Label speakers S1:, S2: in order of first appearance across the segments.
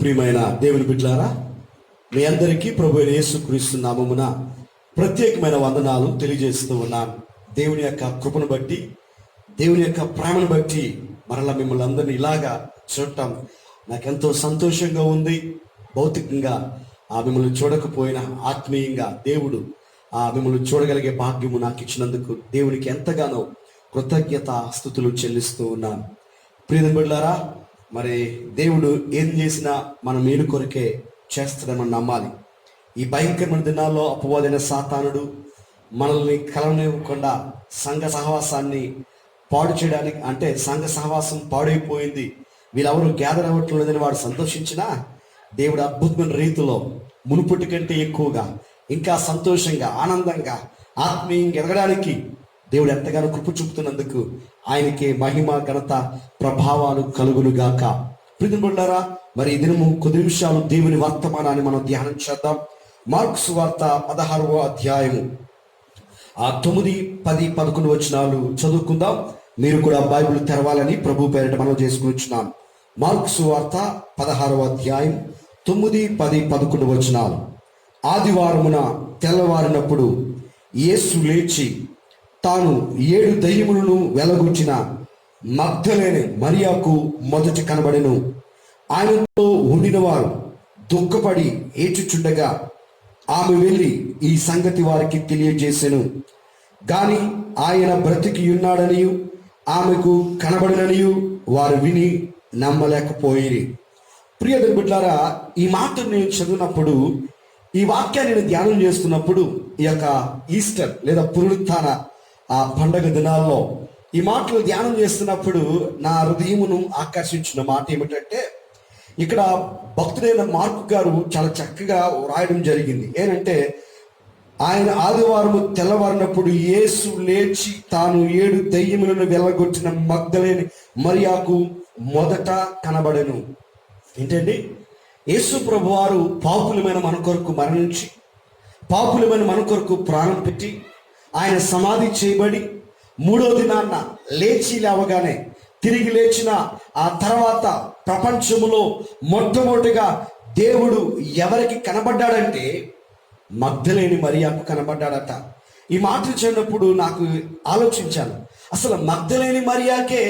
S1: ప్రియమైన దేవుని బిడ్డలారా, మీ అందరికీ ప్రభు అయిన యేసుక్రీస్తు నామమున ప్రత్యేకమైన వందనాలు తెలియజేస్తూ ఉన్నాను. దేవుని యొక్క కృపను బట్టి, దేవుని యొక్క ప్రేమను బట్టి మరలా మిమ్మల్ని అందరినీ ఇలాగా చూడటం నాకెంతో సంతోషంగా ఉంది. భౌతికంగా మిమ్మల్ని చూడకపోయినా ఆత్మీయంగా దేవుడు మిమ్మల్ని చూడగలిగే భాగ్యము నాకు ఇచ్చినందుకు దేవునికి ఎంతగానో కృతజ్ఞత స్తుతులు చెల్లిస్తూ ఉన్నాను. ప్రియమైన బిడ్డలారా, మరి దేవుడు ఏం చేసినా మన మేలు కొరకే చేస్తాడని నమ్మాలి. ఈ భయంకరమైన దినాల్లో అపవాదైన సాతానుడు మనల్ని కలవనివ్వకుండా సంఘ సహవాసాన్ని పాడు చేయడానికి, అంటే సంఘ సహవాసం పాడైపోయింది, వీళ్ళెవరు గ్యాదర్ అవ్వటం లేదని వాడు సంతోషించినా దేవుడు అద్భుతమైన రీతిలో మునుపటి కంటే ఎక్కువగా ఇంకా సంతోషంగా ఆనందంగా ఆత్మీయంగా ఎదగడానికి దేవుడు ఎంతగానో కృప చూపుతున్నందుకు ఆయనకి మహిమ ఘనత ప్రభావాలు కలుగునుగాక. ప్రియమిత్రులారా, మరి ఈ దినము కొద్ది నిమిషాలు దేవుని వర్తమానాన్ని మనం ధ్యానం చేద్దాం. మార్కు సువార్త 16వ అధ్యాయము 9, 10, 11 వచనాలు చదువుకుందాం. మీరు కూడా బైబిల్ తెరవాలని ప్రభు పేరిట మనం చేసుకునిచున్నాం. మార్కు సువార్త 16వ అధ్యాయం 9, 10, 11 వచనాలు. ఆదివారమున తెల్లవారినప్పుడు యేసు లేచి తాను 7 దయ్యములను వెలగొట్టిన మగ్దలేనే మరియాకు మొదట కనబడెను. ఆయనతో ఉండిన వారు దుఃఖపడి ఏడ్చుచుండగా ఆమె వెళ్ళి ఈ సంగతి వారికి తెలియజేసెను. గాని ఆయన బ్రతికి ఉన్నాడనియు ఆమెకు కనబడిననియు వారు విని నమ్మలేకపోయిరి. ప్రియ బిడ్డలారా, ఈ మాట నేను చదివినప్పుడు, ఈ వాక్యాన్ని నేను ధ్యానం చేస్తున్నప్పుడు, ఈ యొక్క ఈస్టర్ లేదా పునరుత్థాన పండగ దినాల్లో ఈ మాటలు ధ్యానం చేస్తున్నప్పుడు నా హృదయమును ఆకర్షించిన మాట ఏమిటంటే, ఇక్కడ భక్తుడైన మార్కు గారు చాలా చక్కగా రాయడం జరిగింది. ఏంటంటే, ఆయన ఆదివారము తెల్లవారినప్పుడు యేసు లేచి తాను 7 దయ్యములను వెళ్ళగొట్టిన మగ్దలేని మరియాకు మొదట కనబడెను. ఏంటండి, యేసు ప్రభు వారు పాపులమైన మన కొరకు మరణించి, పాపులమైన మన కొరకు ప్రాణం పెట్టి, ఆయన సమాధి చేయబడి 3వ దినాన్న లేచి లేవగానే, తిరిగి లేచిన ఆ తర్వాత ప్రపంచములో మొట్టమొదటిగా దేవుడు ఎవరికి కనబడ్డాడంటే మగ్దలేని మరియాకు కనబడ్డాడట. ఈ మాటలు చెప్పినప్పుడు నాకు ఆలోచించాను, అసలు మగ్దలేని మరియాకే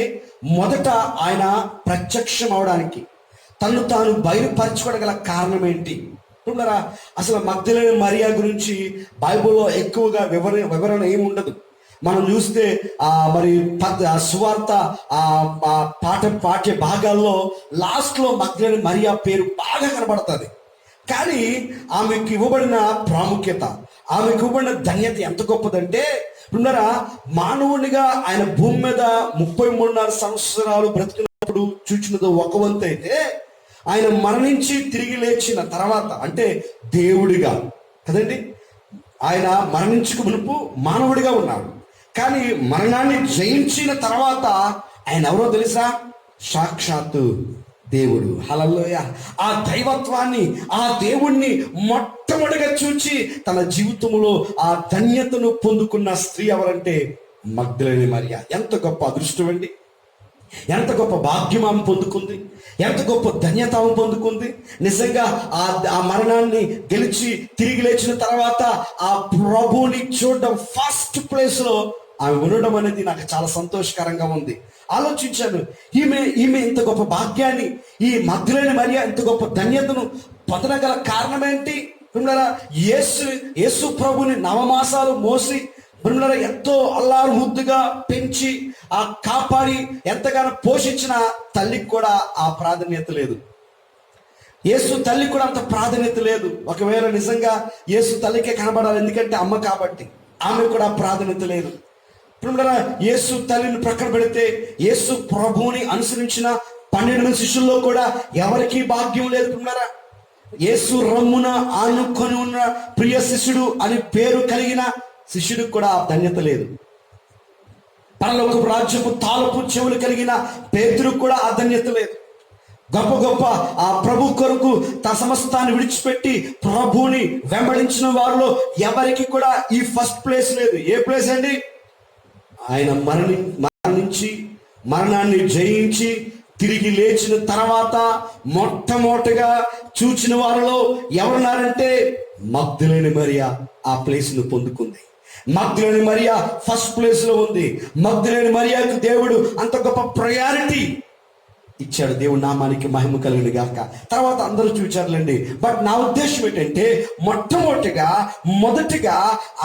S1: మొదట ఆయన ప్రత్యక్షం అవడానికి, తను తాను బయలుపరచుకోగల కారణం ఏంటి? అసలు మగ్దలేని మరియా గురించి బైబిల్లో ఎక్కువగా వివరణ ఏమి ఉండదు. మనం చూస్తే మరి సువార్త పాఠ్య భాగాల్లో లాస్ట్లో మగ్దలేని మరియా పేరు బాగా కనబడుతుంది. కానీ ఆమెకు ఇవ్వబడిన ప్రాముఖ్యత, ఆమెకు ఇవ్వబడిన ధన్యత ఎంత గొప్పదంటే, మానవునిగా ఆయన భూమి మీద 33.5 సంవత్సరాలు బ్రతికినప్పుడు చూచినది ఒక వంతు అయితే, ఆయన మరణించి తిరిగి లేచిన తర్వాత, అంటే దేవుడిగా కదండి, ఆయన మరణించక మునుపు మానవుడిగా ఉన్నాడు. కానీ మరణాన్ని జయించిన తర్వాత ఆయన ఎవరో తెలుసా? సాక్షాత్తు దేవుడు. హల్లెలూయా! ఆ దైవత్వాన్ని, ఆ దేవుణ్ణి మొట్టమొదటిగా చూచి తన జీవితంలో ఆ ధన్యతను పొందుకున్న స్త్రీ ఎవరంటే మగ్దలేని మరియా. ఎంత గొప్ప అదృష్టం అండి! ఎంత గొప్ప భాగ్యం ఆమె పొందుకుంది, ఎంత గొప్ప ధన్యత ఆమె పొందుకుంది. నిజంగా ఆ మరణాన్ని గెలిచి తిరిగి లేచిన తర్వాత ఆ ప్రభువుని చూడడం ఫస్ట్ ప్లేస్ లో ఆమె ఉండడం అనేది నాకు చాలా సంతోషకరంగా ఉంది. ఆలోచించాను, ఈమె ఇంత గొప్ప భాగ్యాన్ని, ఈ మగ్దలేని మరియా ఇంత గొప్ప ధన్యతను పొందగల కారణం ఏంటి? యేసు ప్రభుని 9 మాసాలు మోసి ఎంతో అల్లారు ముద్దుగా పెంచి కాపాడి ఎంతగానో పోషించిన తల్లికి కూడా ఆ ప్రాధాన్యత లేదు. యేసు తల్లికి కూడా అంత ప్రాధాన్యత లేదు. ఒకవేళ నిజంగా యేసు తల్లికే కనబడాలి, ఎందుకంటే అమ్మ కాబట్టి, ఆమె కూడా ప్రాధాన్యత లేదు. యేసు తల్లిని ప్రక్కన పెడితే యేసు ప్రభువుని అనుసరించిన 12 శిష్యుల్లో కూడా ఎవరికీ భాగ్యం లేదు. యేసు రమ్మున ఆనుకొని ఉన్న ప్రియ శిష్యుడు అని పేరు కలిగిన శిష్యుడికి కూడా ధన్యత లేదు. పరలోకపు రాజ్యపు తాళపు చెవులు కలిగిన పేతురుకు కూడా ఆ ధన్యత లేదు. గొప్ప గొప్ప ఆ ప్రభు కొరకు తన సమస్తాన్ని విడిచిపెట్టి ప్రభువుని వెంబడించిన వారిలో ఎవరికి కూడా ఈ ఫస్ట్ ప్లేస్ లేదు. ఏ ప్లేస్ అండి? ఆయన మరణించి మరణాన్ని జయించి తిరిగి లేచిన తర్వాత మొట్టమొదటిగా చూచిన వారిలో ఎవరున్నారంటే మగ్దలేని మరియా ఆ ప్లేస్ ను పొందుకుంది. మగ్దలేని మరియా ఫస్ట్ ప్లేస్ లో ఉంది. మగ్దలేని మరియాకు దేవుడు అంత గొప్ప ప్రయారిటీ ఇచ్చాడు. దేవుడి నామానికి మహిమ కలుగును గాక. తర్వాత అందరూ చూచారులేండి. బట్ నా ఉద్దేశం ఏంటంటే మొదటిగా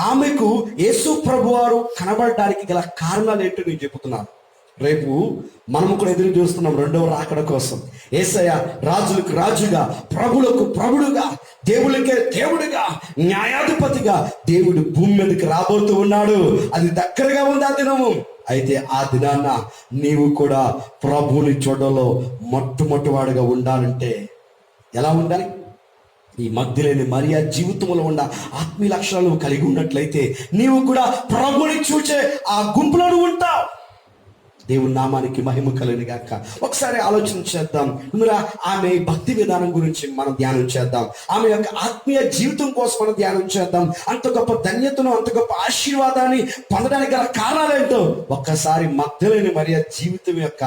S1: ఆమెకు యేసు ప్రభు వారు కనబడడానికి గల కారణాలు ఏంటో నేను చెబుతున్నాను. రేపు మనము కూడా ఎదురు చూస్తున్నాం రెండవ రాకడ కోసం. యేసయ్య రాజులకు రాజుగా, ప్రభులకు ప్రభుడుగా, దేవుడికే దేవుడిగా, న్యాయాధిపతిగా దేవుడు భూమి మీదకి రాబోతూ ఉన్నాడు. అది దగ్గరగా ఉంది ఆ దినము. అయితే ఆ దినాన్న నీవు కూడా ప్రభువుని చూడలో మొట్టమొదటివాడుగా ఉండాలంటే ఎలా ఉండాలి? ఈ మగ్దలేని మరియా జీవితంలో ఉన్న ఆత్మీయ లక్షణాలు కలిగి ఉన్నట్లయితే నీవు కూడా ప్రభువుని చూచే ఆ గుంపులో ఉంటావు. దేవుని నామానికి మహిమ కలుగును గాక. ఒకసారి ఆలోచన చేద్దాం. ఆమె భక్తి విధానం గురించి మనం ధ్యానం చేద్దాం. ఆమె యొక్క ఆత్మీయ జీవితం కోసం మనం ధ్యానం చేద్దాం. అంత గొప్ప ధన్యతను, అంత గొప్ప ఆశీర్వాదాన్ని పొందడానికి గల కారణాలేంటో ఒక్కసారి మగ్దలేని మరియా జీవితం యొక్క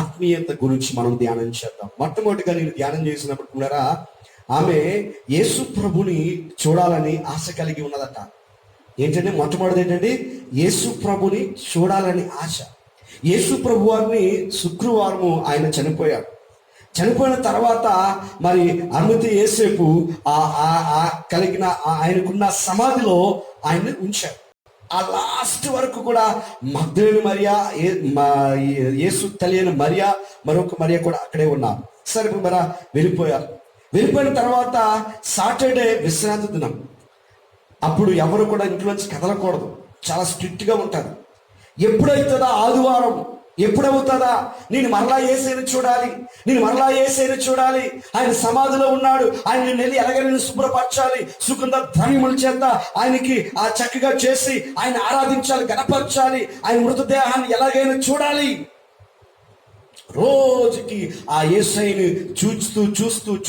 S1: ఆత్మీయత గురించి మనం ధ్యానం చేద్దాం. మొట్టమొదటిగా నేను ధ్యానం చేసినప్పుడు ఆమె యేసు ప్రభుని చూడాలని ఆశ కలిగి ఉన్నదట. ఏంటంటే మొట్టమొదటి ఏంటంటే యేసు ప్రభుని చూడాలని ఆశ. యేసు ప్రభు వారిని శుక్రవారము ఆయన చనిపోయాడు. చనిపోయిన తర్వాత మరి అనుమతి యేసేపు కలిగిన ఆయనకున్న సమాధిలో ఆయన్ని ఉంచారు. ఆ లాస్ట్ వరకు కూడా మగ్దలేని మరియా, యేసు తెలియని మరియా, మరొక మరియా కూడా అక్కడే ఉన్నారు. సరే మరి వెళ్ళిపోయిన తర్వాత సాటర్డే విశ్రాంతి దినం. అప్పుడు ఎవరు కూడా ఇంట్లోంచి కదలకూడదు. చాలా స్ట్రిక్ట్గా ఉంటారు. ఎప్పుడవుతుందా ఆదివారం, ఎప్పుడవుతుందా నేను మరలా యేసయ్యను చూడాలి, ఆయన సమాధిలో ఉన్నాడు, ఆయన నెల్లి ఎలాగైనా శుభ్రపరచాలి, సుగంధ ద్రవ్యముల చేత ఆయనకి చక్కగా చేసి ఆయన ఆరాధించాలి, గణపరచాలి, ఆయన మృతదేహాన్ని ఎలాగైనా చూడాలి. రోజుకి ఆ యేసయ్యని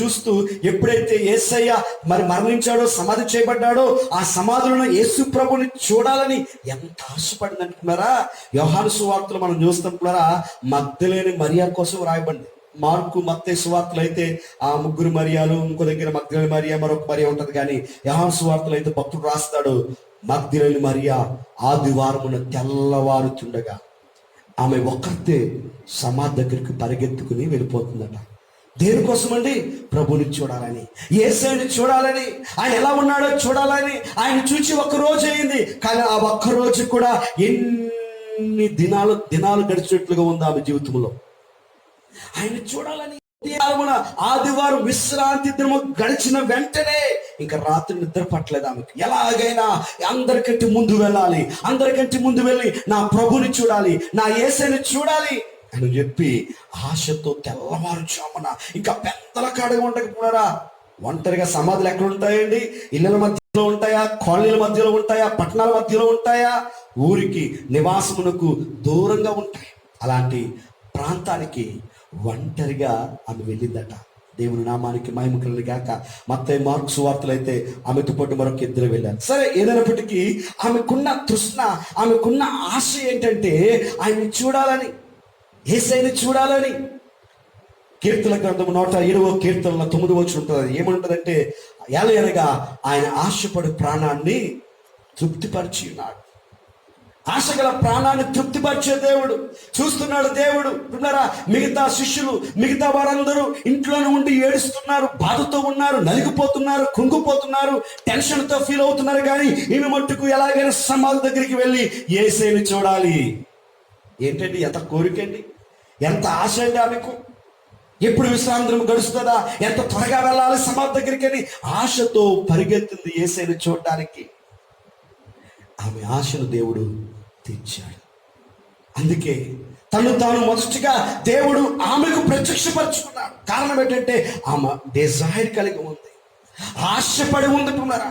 S1: చూస్తూ ఎప్పుడైతే యేసయ్య మరి మరణించాడో, సమాధి చేయబడ్డాడో, ఆ సమాధిలో యేసు ప్రభుని చూడాలని ఎంత ఆశపడింది అంటున్నారా. యోహాను సువార్తలు మనం చూస్తున్నరా మగ్దలేని మరియా కోసం రాయబడింది. మార్కు, మత్తయి సువార్తలు అయితే ఆ ముగ్గురు మరియాలు, ఇంకో దగ్గర మగ్దలేని మరియా, మరొక మరియా ఉంటది. కానీ యోహాను సువార్తలు అయితే భక్తుడు రాస్తాడు, మగ్దలేని మరియా ఆదివారమున తెల్లవారుతుండగా ఆమె ఒక్కతే సమాధి దగ్గరికి పరిగెత్తుకుని వెళ్ళిపోతుందట. దేనికోసం అండి? ప్రభుని చూడాలని, యేసయ్యని చూడాలని, ఆయన ఎలా ఉన్నాడో చూడాలని. ఆయన చూచి ఒక్కరోజు అయింది, కానీ ఆ ఒక్కరోజు కూడా ఎన్ని దినాలు గడిచినట్లుగా ఉంది ఆమె జీవితంలో. ఆయన చూడాలని ఆదివారం విశ్రాంతి దినము గడిచిన వెంటనే ఇంకా రాత్రి నిద్ర పట్టలేదు ఆమెకు. ఎలాగైనా అందరికంటే ముందు వెళ్ళి నా ప్రభుని చూడాలి, నా యేసయ్యని చూడాలి అని చెప్పి ఆశతో తెల్లవారుజామున ఇంకా పెద్దల కాడగా ఉండకపోయినారా. ఒంటరిగా సమాధులు ఎక్కడ ఉంటాయండి? ఇళ్ళ మధ్యలో ఉంటాయా? కాలనీల మధ్యలో ఉంటాయా? పట్టణాల మధ్యలో ఉంటాయా? ఊరికి నివాసమునకు దూరంగా ఉంటాయి. అలాంటి ప్రాంతానికి ఒంటరిగా ఆమె వెళ్ళిందట. దేవుని నామానికి మహిమ కలుగును గాక. మత్తయి, మార్కు సువార్తలు అయితే ఆమెతో పాటు మరొక ఇద్దరు వెళ్ళారు. సరే, ఏదైనప్పటికీ ఆమెకున్న తృష్ణ, ఆమెకున్న ఆశ ఏంటంటే ఆయన్ని చూడాలని, యేసయ్యని చూడాలని. కీర్తన గ్రంథము 107వ కీర్తనలో 9వ వచనం ఉంటుంది. ఏమంటుందంటే, ఎలాగనగా ఆయన ఆశపడు ప్రాణాన్ని తృప్తిపరిచి ఉన్నాడు. ఆశగల ప్రాణాన్ని తృప్తిపరిచే దేవుడు చూస్తున్నాడు. దేవుడు విన్నారా? మిగతా శిష్యులు, మిగతా వారందరూ ఇంట్లోనే ఉండి ఏడుస్తున్నారు, బాధతో ఉన్నారు, నలిగిపోతున్నారు, కుంగిపోతున్నారు, టెన్షన్తో ఫీల్ అవుతున్నారు. కానీ ఈమె మట్టుకు ఎలాగైనా సమాధి దగ్గరికి వెళ్ళి యేసయ్యని చూడాలి. ఏంటండి ఎంత కోరికండి, ఎంత ఆశ అండి ఆమెకు. ఎప్పుడు విశ్రాంతి గడుస్తుందా, ఎంత త్వరగా వెళ్ళాలి సమాధి దగ్గరికి అని ఆశతో పరిగెత్తింది యేసయ్యని చూడడానికి. ఆమె ఆశను దేవుడు తీర్చాడు. అందుకే తను తాను మొదటిగా దేవుడు ఆమెకు ప్రత్యక్షపరుచుకున్నాడు. కారణం ఏంటంటే ఆమె డిజైర్ కలిగి ఉంది, ఆశపడి ఉంటున్నారా.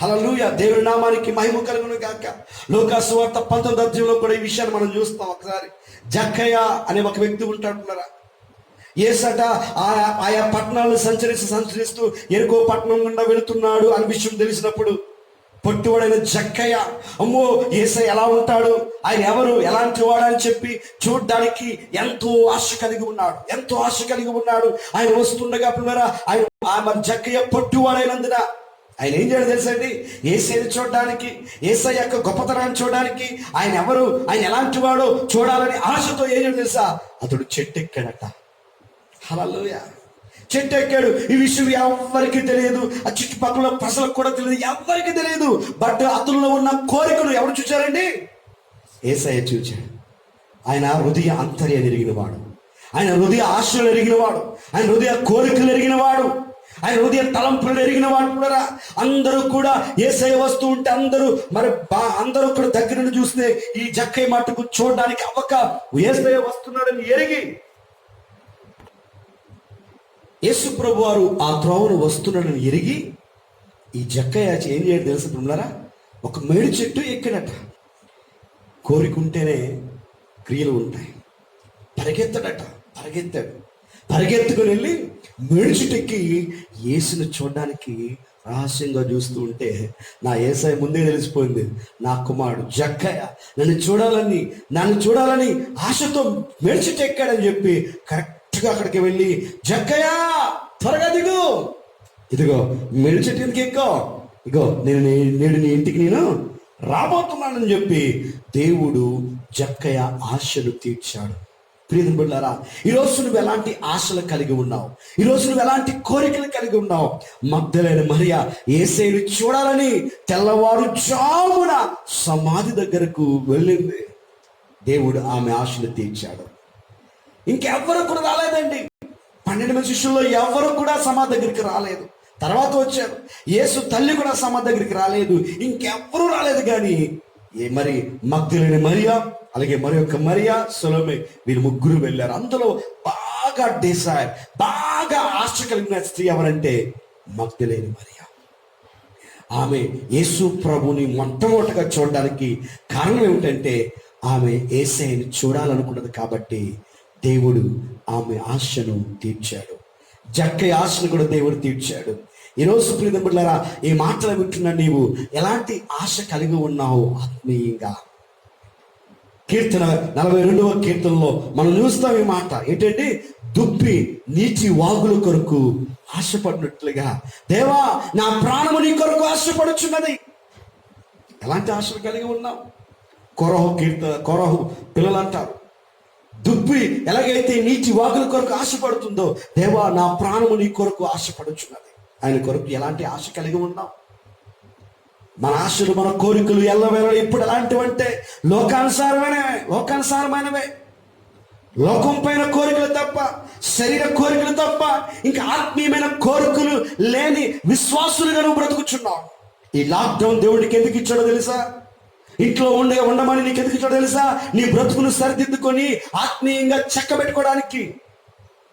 S1: హల్లెలూయా. దేవుని నామానికి మహిమ కలుగును గాక. లూకా సువార్త 19వ అధ్యాయంలో కూడా ఈ విషయాన్ని మనం చూస్తాం. ఒకసారి జక్కయ్య అనే ఒక వ్యక్తి ఉంటాడున్నారా. యేసట ఆయా పట్టణాలను సంచరిస్తూ ఎరుకో పట్టణం గుండా వెళుతున్నాడు అని విషయం తెలిసినప్పుడు పొట్టివాడైన జక్కయ్య, అమ్మో యేసయ్య ఎలా ఉంటాడు, ఆయన ఎవరు, ఎలాంటి వాడు అని చెప్పి చూడ్డానికి ఎంతో ఆశ కలిగి ఉన్నాడు, ఎంతో ఆశ కలిగి ఉన్నాడు. ఆయన వస్తుండగా పిల్లరా, ఆయన జక్కయ్య పొట్టివాడైనందున ఆయన ఏం చేయడం తెలుసండి, యేసయ్యని చూడడానికి, యేసయ్య యొక్క గొప్పతనాన్ని చూడడానికి, ఆయన ఎవరు, ఆయన ఎలాంటి వాడో చూడాలని ఆశతో ఏం చేయడం తెలుసా, అతడు చెట్టు ఎక్కాడట. హల్లెలూయా, చెట్టు ఎక్కాడు. ఈ విషయం ఎవరికి తెలియదు, ఆ చుట్టుపక్కల ప్రజలకు కూడా తెలియదు, ఎవరికి తెలియదు. బట్ అతనిలో ఉన్న కోరికను ఎవరు చూచారండి, యేసయ్య చూచాడు. ఆయన హృదయ అంతర్యాన్ని ఎరిగినవాడు, ఆయన హృదయ ఆశలు ఎరిగినవాడు, ఆయన హృదయ కోరికలు ఎరిగినవాడు, ఆయన హృదయ తలంపులను ఎరిగిన వాడు కూడా. అందరూ కూడా యేసయ్య వస్తూ ఉంటే అందరూ కూడా దగ్గర నుండి చూస్తే ఈ జక్కయ్య మట్టుకు చూడడానికి అవ్వక యేసయ్య వస్తున్నాడని ఎరిగి యేసు ప్రభు వారు ఆ త్రోవను వస్తున్నాడని ఎరిగి ఈ జక్కయ్య ఏం చేయడం తెలుసు పిల్లరా, ఒక మేడి చెట్టు ఎక్కినట్ట. కోరికుంటేనే క్రియలు ఉంటాయి. పరిగెత్తుకుని వెళ్ళి మేడి చెట్టు ఎక్కి యేసుని చూడడానికి రహస్యంగా చూస్తూ ఉంటే నా యేసయ్య ముందే తెలిసిపోయింది, నా కుమారుడు జక్కయ్య నన్ను చూడాలని ఆశతో మేడి చెట్టు ఎక్కాడని చెప్పి కరెక్ట్గా అక్కడికి వెళ్ళి, జక్కయ్య త్వరగా దిగు, ఇదిగో మేడి చెట్టు ఎందుకు ఎక్కో, ఇగో నేడు నీ ఇంటికి నేను రాబోతున్నానని చెప్పి దేవుడు జక్కయ్య ఆశలు తీర్చాడు. ప్రియమైన బిడ్డలారా, ఈరోజు నువ్వు ఎలాంటి ఆశలు కలిగి ఉన్నావు, ఈరోజు నువ్వు ఎలాంటి కోరికలు కలిగి ఉన్నావు. మగ్దలేన మరియ యేసయ్యను చూడాలని తెల్లవారుజామున సమాధి దగ్గరకు వెళ్ళింది. దేవుడు ఆమె ఆశలు తీర్చాడు. ఇంకెవ్వరు కూడా రాలేదండి. 12 మంది శిష్యుల్లో ఎవరు కూడా సమాధి దగ్గరికి రాలేదు. తర్వాత వచ్చారు. యేసు తల్లి కూడా సమాధి దగ్గరికి రాలేదు. ఇంకెవ్వరూ రాలేదు. కానీ మరి మగ్దలేన మరియ, అలాగే మరి యొక్క మరియా, సొలొమే, వీరు ముగ్గురు వెళ్ళారు. అందులో బాగా ఆశ కలిగిన స్త్రీ ఎవరంటే మగ్దలేన మరియా. ఆమె యేసు ప్రభుని మొట్టమొదటిగా చూడడానికి కారణం ఏమిటంటే ఆమె యేసయ్యని చూడాలనుకున్నది. కాబట్టి దేవుడు ఆమె ఆశను తీర్చాడు. జక్కయ్య ఆశను కూడా దేవుడు తీర్చాడు. ఈరోజు ప్రియమైన బిడ్డలారా, ఈ మాటలు వింటున్న నీవు ఎలాంటి ఆశ కలిగి ఉన్నావు ఆత్మీయంగా? కీర్తన 42వ కీర్తనలో మనం చూస్తాం ఈ మాట ఏంటంటే, దుప్పి నీటి వాగుల కొరకు ఆశపడినట్లుగా దేవా నా ప్రాణము నీ కొరకు ఆశపడుచున్నది. ఎలాంటి ఆశలు కలిగి ఉన్నాం? కొరహు పిల్లలు అంటారు, దుప్పి ఎలాగైతే నీటి వాగుల కొరకు ఆశపడుతుందో, దేవా నా ప్రాణము నీ కొరకు ఆశపడుచున్నది. ఆయన కొరకు ఎలాంటి ఆశ కలిగి ఉన్నాం? మన ఆశలు, మన కోరికలు ఎల్లవేళ ఇప్పుడు ఎలాంటివంటే లోకానుసారమైనవే. లోకం పైన కోరికలు తప్ప, శరీర కోరికలు తప్ప ఇంకా ఆత్మీయమైన కోరికలు లేని విశ్వాసులుగా నువ్వు బ్రతుకుచున్నావు. ఈ లాక్డౌన్ దేవుడికి ఎందుకు ఇచ్చాడో తెలుసా? ఇంట్లో ఉండమని నీకు ఎందుకు ఇచ్చాడో తెలుసా? నీ బ్రతుకును సరిదిద్దుకొని ఆత్మీయంగా చెక్కబెట్టుకోవడానికి.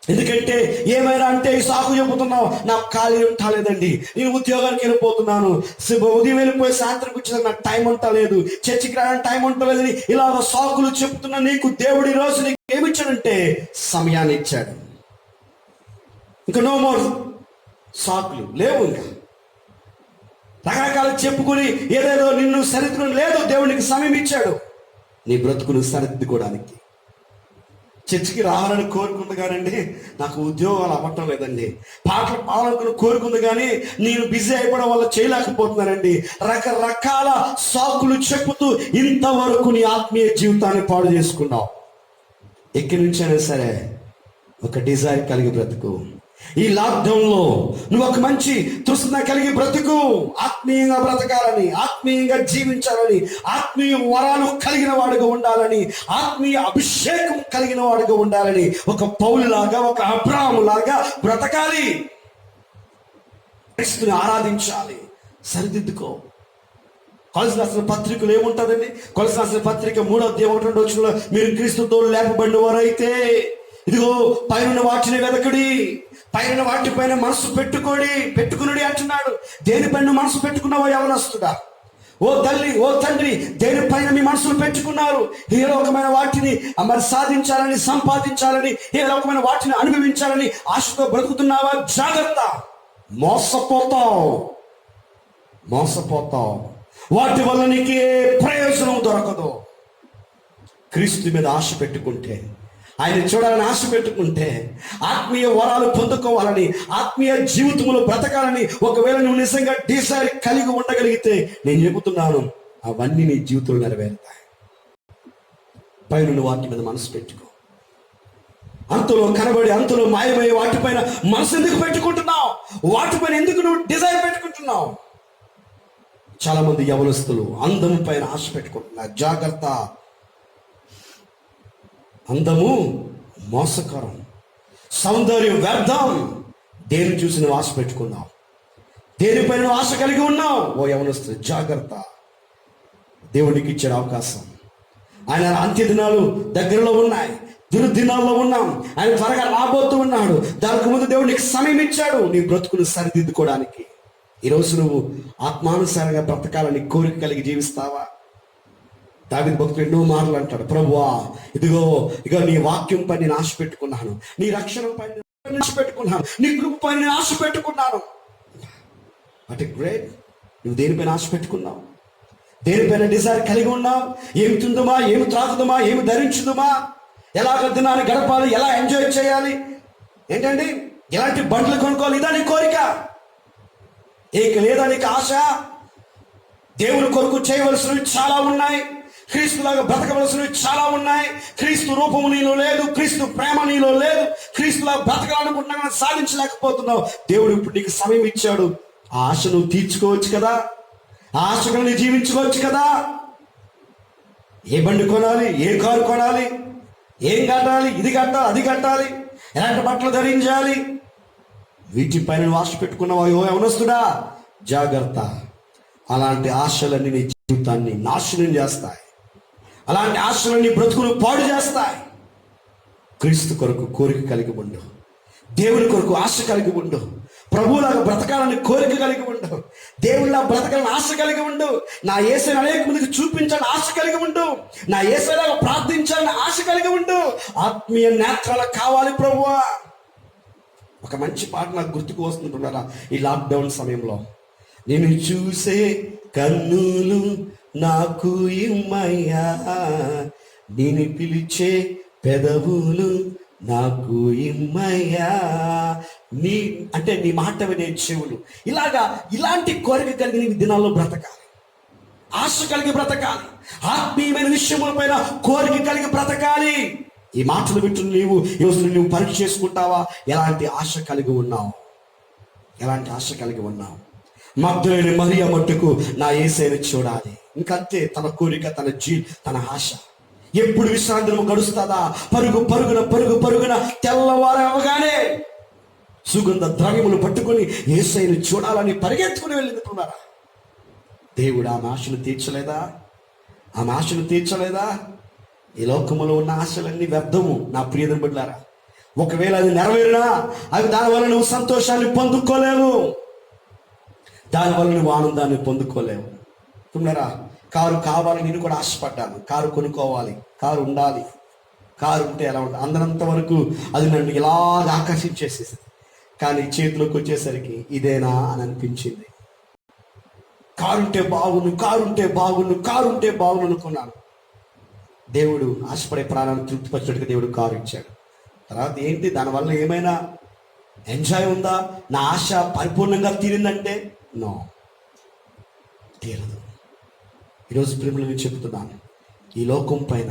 S1: ఎందుకంటే ఏమైనా అంటే సాకు చెబుతున్నావు, నాకు ఖాళీ ఉంటాలేదండి, నేను ఉద్యోగానికి వెళ్ళిపోతున్నాను, ఉదయం వెళ్ళిపోయి సాయంత్రం కూర్చొని నాకు టైం ఉంటలేదు, చర్చికి రావడానికి టైం ఉంటలేదని ఇలా సాకులు చెబుతున్నా నీకు దేవుడు ఈ రోజు నీకు ఏమిచ్చాడంటే సమయాన్ని ఇచ్చాడు. ఇంకా నో మోర్ సాకులు లేవు. ఇంకా రకరకాలు చెప్పుకుని ఏదేదో నిన్ను సరిదిద్దుకుని లేదు. దేవుడికి సమయం ఇచ్చాడు నీ బ్రతుకును సరిదిద్దుకోవడానికి. చర్చికి రావాలని కోరుకుంది కానండి, నాకు ఉద్యోగాలు అవ్వటం లేదండి. పాటలు పాడాలనుకుని కోరుకుంది కానీ నేను బిజీ అయిపోవడం వల్ల చేయలేకపోతున్నానండి. రకరకాల సాకులు చెప్పుతూ ఇంతవరకు నీ ఆత్మీయ జీవితాన్ని పాడు చేసుకున్నావు. ఎక్కడి నుంచైనా సరే ఒక డిజైర్ కలిగి బ్రతుకు. ఈ లాక్డౌన్ లో నువ్వు ఒక మంచి తృష్ణ కలిగి బ్రతుకు. ఆత్మీయంగా బ్రతకాలని, ఆత్మీయంగా జీవించాలని, ఆత్మీయ వరాలు కలిగిన వాడుగా ఉండాలని, ఆత్మీయ అభిషేకం కలిగిన వాడుగా ఉండాలని, ఒక పౌలులాగా, ఒక అబ్రాహాము లాగా బ్రతకాలి. క్రీస్తుని ఆరాధించాలి. సరిదిద్దుకో. కొలస్సీయులకు రాసిన పత్రికలు ఏముంటుందండి? కొలస్సీయులకు రాసిన పత్రిక 3వ అధ్యాయం 1-2 వచనంలో, మీరు క్రీస్తుతో లేపబడిన వారైతే ఇదిగో పైన వాటిని వెదకడి, పైన వాటిపైన మనసు పెట్టుకునుడి అంటున్నాడు. దేనిపైన మనసు పెట్టుకున్నావో యవనస్తుడా, ఓ తల్లి, ఓ తండ్రి, దేనిపైన మీ మనసులు పెట్టుకున్నారు? ఏ లోకమైన వాటిని మరి సాధించాలని, సంపాదించాలని, ఏ లోకమైన వాటిని అనుభవించాలని ఆశతో బ్రతుకుతున్నావా? జాగ్రత్త, మోసపోతావు. వాటి వల్ల నీకు ఏ ప్రయోజనం దొరకదు. క్రీస్తు మీద ఆశ పెట్టుకుంటే, ఆయన చూడాలని ఆశ పెట్టుకుంటే, ఆత్మీయ వరాలు పొందుకోవాలని, ఆత్మీయ జీవితంలో బ్రతకాలని ఒకవేళ నువ్వు నిజంగా డిజైర్ కలిగి ఉండగలిగితే నేను చెబుతున్నాను, అవన్నీ నీ జీవితంలో నెరవేరుతాయి. పైన వాటి మీద మనసు పెట్టుకో. అంతలో కనబడి అంతలో మాయమయ్యే వాటిపైన మనసు ఎందుకు పెట్టుకుంటున్నావు? వాటిపైన ఎందుకు నువ్వు డిజైర్ పెట్టుకుంటున్నావు? చాలా మంది యవనస్తులు అందం పైన ఆశ పెట్టుకుంటున్నారు. జాగ్రత్త, అందము మోసకరం, సౌందర్యం వ్యర్థం. దేని చూసి నువ్వు ఆశ పెట్టుకున్నావు? దేనిపైన నువ్వు ఆశ కలిగి ఉన్నావు? ఓ యవనస్తులు జాగ్రత్త. దేవుడికి ఇచ్చిన అవకాశం, ఆయన అంత్య దినాలు దగ్గరలో ఉన్నాయి, దుర్దినాల్లో ఉన్నాం, ఆయన త్వరగా రాబోతూ ఉన్నాడు. దానికి ముందు దేవుడు నీకు సమయం ఇచ్చాడు నీ బ్రతుకును సరిదిద్దుకోవడానికి. ఈరోజు నువ్వు ఆత్మానుసారంగా బ్రతకాలని కోరిక కలిగి జీవిస్తావా? దావీదు భక్తుడు ఎన్నో మాటలు అంటాడు, ప్రభువా ఇదిగో నీ వాక్యం పై నేను ఆశ పెట్టుకున్నాను, నీ రక్షణ పై ఆశ పెట్టుకున్నాను, నీ కృప పై నేను ఆశ పెట్టుకున్నాను. What a great! నువ్వు దేనిపైన ఆశ పెట్టుకున్నావు? దేనిపైన డిజైర్ కలిగి ఉన్నావు? ఏమి తిందుమా, ఏమి త్రాగుదమా, ఏమి ధరించుదుమా, ఎలాగ దినాన్ని గడపాలి, ఎలా ఎంజాయ్ చేయాలి, ఏంటండి ఎలాంటి బండ్లు కొనుక్కోవాలి, ఇదా నీ కోరిక? ఏక లేదా నీకు ఆశ? దేవుని కొరకు చేయవలసినవి చాలా ఉన్నాయి, క్రీస్తులాగా బ్రతకవలసినవి చాలా ఉన్నాయి. క్రీస్తు రూపము నీలో లేదు, క్రీస్తు ప్రేమ నీలో లేదు, క్రీస్తులాగా బ్రతకాలనుకుంటున్నా కానీ సాధించలేకపోతున్నావు. దేవుడు ఇప్పుడు నీకు సమయం ఇచ్చాడు, ఆ ఆశ నువ్వు తీర్చుకోవచ్చు కదా, ఆ ఆశగా నువ్వు జీవించుకోవచ్చు కదా. ఏ బండి కొనాలి, ఏ కారు కొనాలి, ఏం కట్టాలి, ఇది కట్టాలి, అది కట్టాలి, ఎలాంటి బట్టలు ధరించాలి, వీటిపైన నువ్వు ఆశ పెట్టుకున్నావా? యవనస్తుడా జాగ్రత్త. అలాంటి ఆశలన్నీ నీ జీవితాన్ని నాశనం చేస్తాయి, అలాంటి ఆశలన్నీ బ్రతుకును పాడు చేస్తాయి. క్రీస్తు కొరకు కోరిక కలిగి ఉండు, దేవుని కొరకు ఆశ కలిగి ఉండు, ప్రభువులాగా బ్రతకాలని కోరిక కలిగి ఉండు, దేవుళ్ళ బ్రతకాలని ఆశ కలిగి ఉండు, నా యేసుని అనేక మందికి చూపించాలని ఆశ కలిగి ఉండు, నా యేసులాగా ప్రార్థించాలని ఆశ కలిగి ఉండు. ఆత్మీయ నేత్రాలు కావాలి ప్రభువా. ఒక మంచి పాట నాకు గుర్తుకు వస్తుంటున్నారా ఈ లాక్డౌన్ సమయంలో, నేను చూసే కన్నులు నాకు ఇమ్మయ్యా, నేను పిలిచే పెదవులు నాకు ఇమ్మయ్యా, నీ అంటే నీ మాట వినే చెవులు. ఇలాంటి కోరిక కలిగి నీ దినాల్లో బ్రతకాలి, ఆశ కలిగి బ్రతకాలి, ఆత్మీయమైన విషయముల పైన కోరిక కలిగి బ్రతకాలి. ఈ మాటలు వింటున్న నువ్వు పరీక్ష చేసుకుంటావా? ఎలాంటి ఆశ కలిగి ఉన్నావు? ఎలాంటి ఆశ కలిగి ఉన్నావు? మగ్దలేని మరియ మట్టుకు నా యేసయ్యను చూడాలి, ఇంకంతే తన కోరిక, తన ఆశ. ఎప్పుడు విశ్రాంతి గడుస్తుందా? పరుగున తెల్లవారు అవగానే సుగంధ ద్రవ్యములు పట్టుకొని యేసయ్యను చూడాలని పరిగెత్తుకుని వెళ్ళిపోతున్నారా? దేవుడు ఆమె ఆశను తీర్చలేదా? ఆమె ఆశను తీర్చలేదా? ఈ లోకములో ఉన్న ఆశలన్నీ వ్యర్థము నా ప్రియదని బిడ్డలారా. ఒకవేళ అది నెరవేరినా అవి దానివల్ల నువ్వు సంతోషాన్ని పొందుకోలేవు, దానివల్ల నువ్వు ఆనందాన్ని పొందుకోలేవు. తుమ్మారా కారు కావాలి, నేను కూడా ఆశపడ్డాను, కారు కొనుక్కోవాలి, కారు ఉండాలి, కారు ఉంటే ఎలా ఉంటుంది అందనంత వరకు అది నన్ను ఇలాగ ఆకర్షించేసేసింది. కానీ చేతిలోకి వచ్చేసరికి ఇదేనా అని అనిపించింది. కారుంటే బాగుండు అనుకున్నాను. దేవుడు ఆశపడే ప్రాణాన్ని తృప్తిపరచడానికి దేవుడు కారు ఇచ్చాడు. తర్వాత ఏంటి దానివల్ల ఏమైనా ఎంజాయ్ ఉందా? నా ఆశ పరిపూర్ణంగా తీరిందంటే నో, తీరదు. ఈరోజు ప్రేమలు నేను చెబుతున్నాను, ఈ లోకం పైన,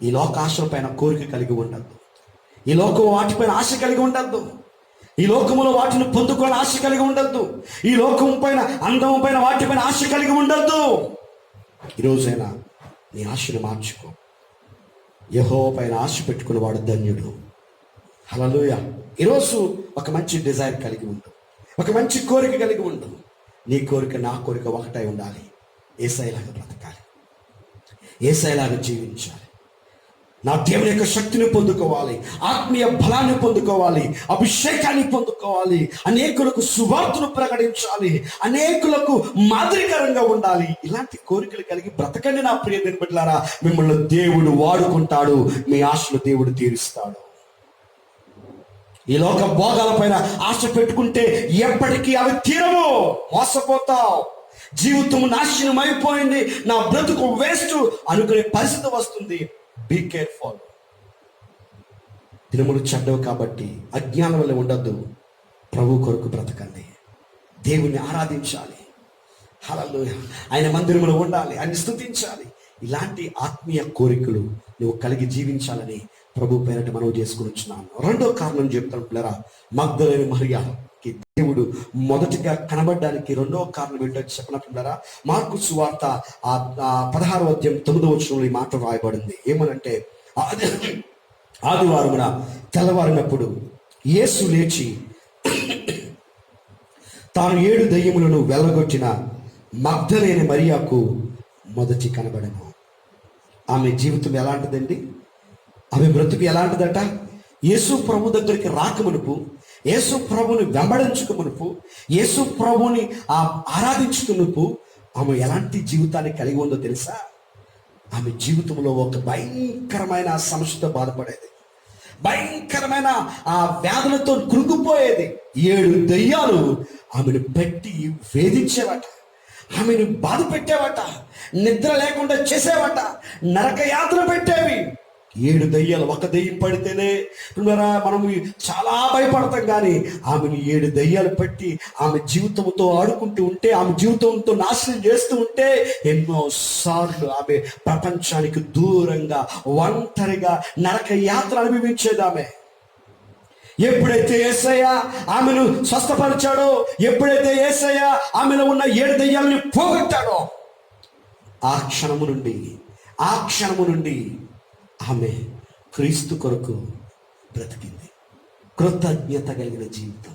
S1: ఈ లోక ఆశల పైన కోరిక కలిగి ఉండద్దు, ఈ లోకం వాటిపైన ఆశ కలిగి ఉండద్దు, ఈ లోకములో వాటిని పొందుకోవాలని ఆశ కలిగి ఉండద్దు, ఈ లోకం పైన అందం పైన వాటిపైన ఆశ కలిగి ఉండద్దు. ఈరోజైనా నీ ఆశను మార్చుకో. యెహోవా పైన ఆశ పెట్టుకుని వాడు ధన్యుడు. హల్లెలూయా. ఈరోజు ఒక మంచి డిజైర్ కలిగి ఉండు, ఒక మంచి కోరిక కలిగి ఉండు. నీ కోరిక నా కోరిక ఒకటై ఉండాలి. యేసయ్యలాగా బ్రతకాలి, యేసయ్యలాగా జీవించాలి, నా దేవుని యొక్క శక్తిని పొందుకోవాలి, ఆత్మీయ బలాన్ని పొందుకోవాలి, అభిషేకాన్ని పొందుకోవాలి, అనేకులకు సువార్తను ప్రకటించాలి, అనేకులకు మాదిరికరంగా ఉండాలి. ఇలాంటి కోరికలు కలిగి బ్రతకండి నా ప్రియ దేవుని బిడ్డలారా. మిమ్మల్ని దేవుడు వాడుకుంటాడు, మీ ఆశలు దేవుడు తీరుస్తాడు. ఈ లోక భోగాల పైన ఆశ పెట్టుకుంటే ఎప్పటికీ అవి తీరవు, మోసపోతావు. జీవితం నాశనం అయిపోయింది, నా బ్రతుకు వేస్ట్ అనుకునే పరిస్థితి వస్తుంది. Be careful. దినములు చెడ్డవు కాబట్టి అజ్ఞానం వల్ల ఉండద్దు. ప్రభు కొరకు బ్రతకండి, దేవుణ్ణి ఆరాధించాలి, హల్లెలూయా, ఆయన మందిరంలో ఉండాలి, ఆయన స్తుతించాలి. ఇలాంటి ఆత్మీయ కోరికలు నువ్వు కలిగి జీవించాలని ప్రభు పేరట మనవి చేసుకుని వచ్చినాను. రెండో కారణం చెప్తాను పిల్లరా, మగ్దలేని మరియకి దేవుడు మొదటిగా కనబడడానికి రెండో కారణం ఏంటో చెప్పినట్లున్నారా, మార్కు సువార్త 16వ అధ్యాయం 9వ వచనంలో ఈ మాట రాయబడింది. ఏమనంటే, ఆదివారమున తెల్లవారినప్పుడు యేసు లేచి తాను 7 దయ్యములను వెళ్ళగొట్టిన మగ్దలేని మరియకు మొదటి కనబడను. ఆమె జీవితం ఎలాంటిదండి? ఆమె బ్రతుకు ఎలాంటిదట? యేసు ప్రభు దగ్గరికి రాకమునుపు, యేసు ప్రభుని వెంబడించుకమునుపు, యేసు ప్రభుని ఆరాధించుకునుపు ఆమె ఎలాంటి జీవితాన్ని కలిగి ఉందో తెలుసా? ఆమె జీవితంలో ఒక భయంకరమైన సమస్యతో బాధపడేది, భయంకరమైన ఆ వ్యాధులతో కృంగిపోయేది. 7 దయ్యాలు ఆమెను పెట్టి వేధించేవట, ఆమెను బాధ పెట్టేవట, నిద్ర లేకుండా చేసేవట, నరక యాత్ర పెట్టేవి. 7 దయ్యాలు. ఒక దయ్యం పడితేనే మనం చాలా భయపడతాం, కానీ ఆమెను 7 దయ్యాలు పెట్టి ఆమె జీవితంతో ఆడుకుంటూ ఉంటే, ఆమె జీవితంతో నాశనం చేస్తూ ఉంటే, ఎన్నో సార్లు ఆమె ప్రపంచానికి దూరంగా ఒంటరిగా నరక యాత్ర అనుభవించేది ఆమె. ఎప్పుడైతే యేసయ్య ఆమెను స్వస్థపరిచాడో, ఎప్పుడైతే యేసయ్య ఆమెలో ఉన్న 7 దయ్యాలని పోగొట్టాడో, ఆ క్షణము నుండి ఆమె క్రీస్తు కొరకు బ్రతికింది. కృతజ్ఞత కలిగిన జీవితం,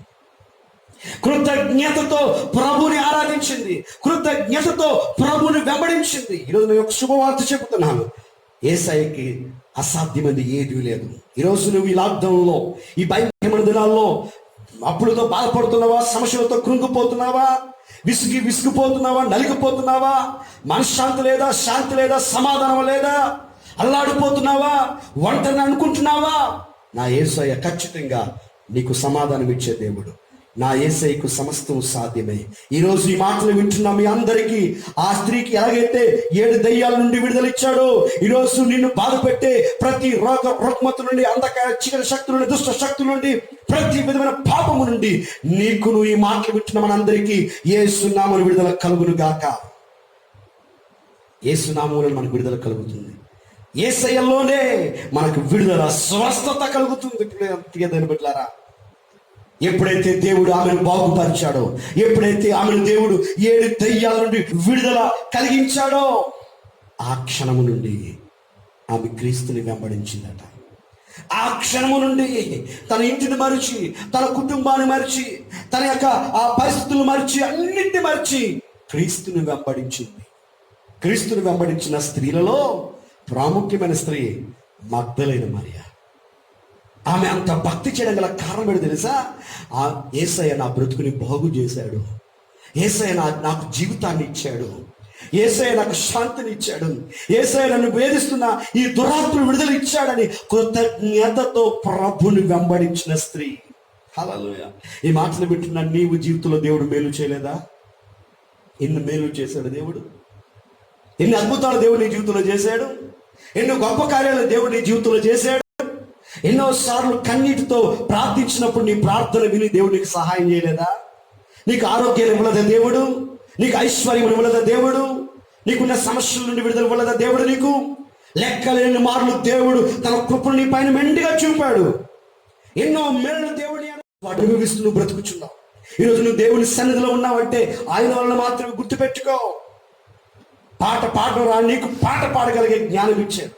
S1: కృతజ్ఞతతో ప్రభుని ఆరాధించింది, కృతజ్ఞతతో ప్రభుని వెంబడించింది. ఈరోజు నేను ఒక శుభవార్త చెబుతున్నాను, యేసయ్యకి అసాధ్యమైనది ఏదీ లేదు. ఈరోజు నువ్వు ఈ లాక్డౌన్లో, ఈ భయంకరమైన దినాల్లో అప్పులతో బాధపడుతున్నావా? సమస్యలతో కృంగిపోతున్నావా? విసిగిపోతున్నావా? నలిగిపోతున్నావా? మనశ్శాంతి లేదా? శాంతి లేదా? సమాధానం లేదా? అల్లాడిపోతున్నావా? ఒంటరిని అనుకుంటున్నావా? నా యేసయ్య ఖచ్చితంగా నీకు సమాధానం ఇచ్చే దేవుడు. నా యేసయ్యకు సమస్తం సాధ్యమే. ఈరోజు ఈ మాటలు వింటున్నా మీ అందరికీ, ఆ స్త్రీకి ఎలాగైతే 7 దయ్యాల నుండి విడుదల ఇచ్చాడో, ఈరోజు నిన్ను బాధ పెట్టే ప్రతి రుగ్మత నుండి, అంధకార చీకటి శక్తుల నుండి, దుష్ట శక్తుల నుండి, ప్రతి విధమైన పాపము నుండి నీకును ఈ మాటలు వింటున్న మనందరికీ యేసు నామమున విడుదల కలుగును గాక. యేసు నామమున మనకు విడుదల కలుగుతుంది. యేసయ్యలోనే మనకు విడుదల, స్వస్థత కలుగుతుంది. ప్రియమైన బిడ్డలారా, ఎప్పుడైతే దేవుడు ఆమెను బాగుపరిచాడో, ఎప్పుడైతే ఆమెను దేవుడు 7 దయ్యాల నుండి విడుదల కలిగించాడో, ఆ క్షణము నుండి ఆమె క్రీస్తుని వెంబడించిందట. ఆ క్షణము నుండి తన ఇంటిని మరిచి, తన కుటుంబాన్ని మరిచి, తన యొక్క ఆ పరిస్థితులు మరిచి, అన్నింటిని మరిచి క్రీస్తుని వెంబడించింది. క్రీస్తుని వెంబడించిన స్త్రీలలో ప్రాముఖ్యమైన స్త్రీ మగ్దలేని మరియ. ఆమె అంత భక్తి చేయడం గల కారణం ఏంటో తెలుసా? ఆ యేసయ్య నా బ్రతుకుని బాగు చేశాడు, యేసయ్య నాకు జీవితాన్ని ఇచ్చాడు, యేసయ్య నాకు శాంతిని ఇచ్చాడు, యేసయ్య నన్ను వేధిస్తున్న ఈ దురాత్మను విడుదల ఇచ్చాడని కృతజ్ఞతతో ప్రభుని వెంబడించిన స్త్రీ. హల్లెలూయా. ఈ మాటలు వింటున్న నీవు జీవితంలో దేవుడు మేలు చేయలేదా? ఎన్ని మేలు చేశాడు దేవుడు, ఎన్ని అద్భుతాలు దేవుడు నీ జీవితంలో చేశాడు, ఎన్నో గొప్ప కార్యాలు దేవుడు నీ జీవితంలో చేశాడు. ఎన్నోసార్లు కన్నీటితో ప్రార్థించినప్పుడు నీ ప్రార్థన విని దేవుడు నీకు సహాయం చేయలేదా? నీకు ఆరోగ్యం ఇవ్వలేదా దేవుడు? నీకు ఐశ్వర్యం ఇవ్వలేదా దేవుడు? నీకున్న సమస్యల నుండి విడుదల ఇవ్వలేదా దేవుడు? నీకు లెక్కలేని మార్లు దేవుడు తన కృపను నీ పైన మెండుగా చూపాడు. ఎన్నో మేళ్ళు దేవుడి అనుభవిస్తూ నువ్వు బ్రతుకుచున్నావు. ఈరోజు నువ్వు దేవుని సన్నిధిలో ఉన్నావంటే ఆయన వలన మాత్రమే గుర్తుపెట్టుకో. పాట పాడడం రా, నీకు పాట పాడగలిగే జ్ఞానం ఇచ్చాడు.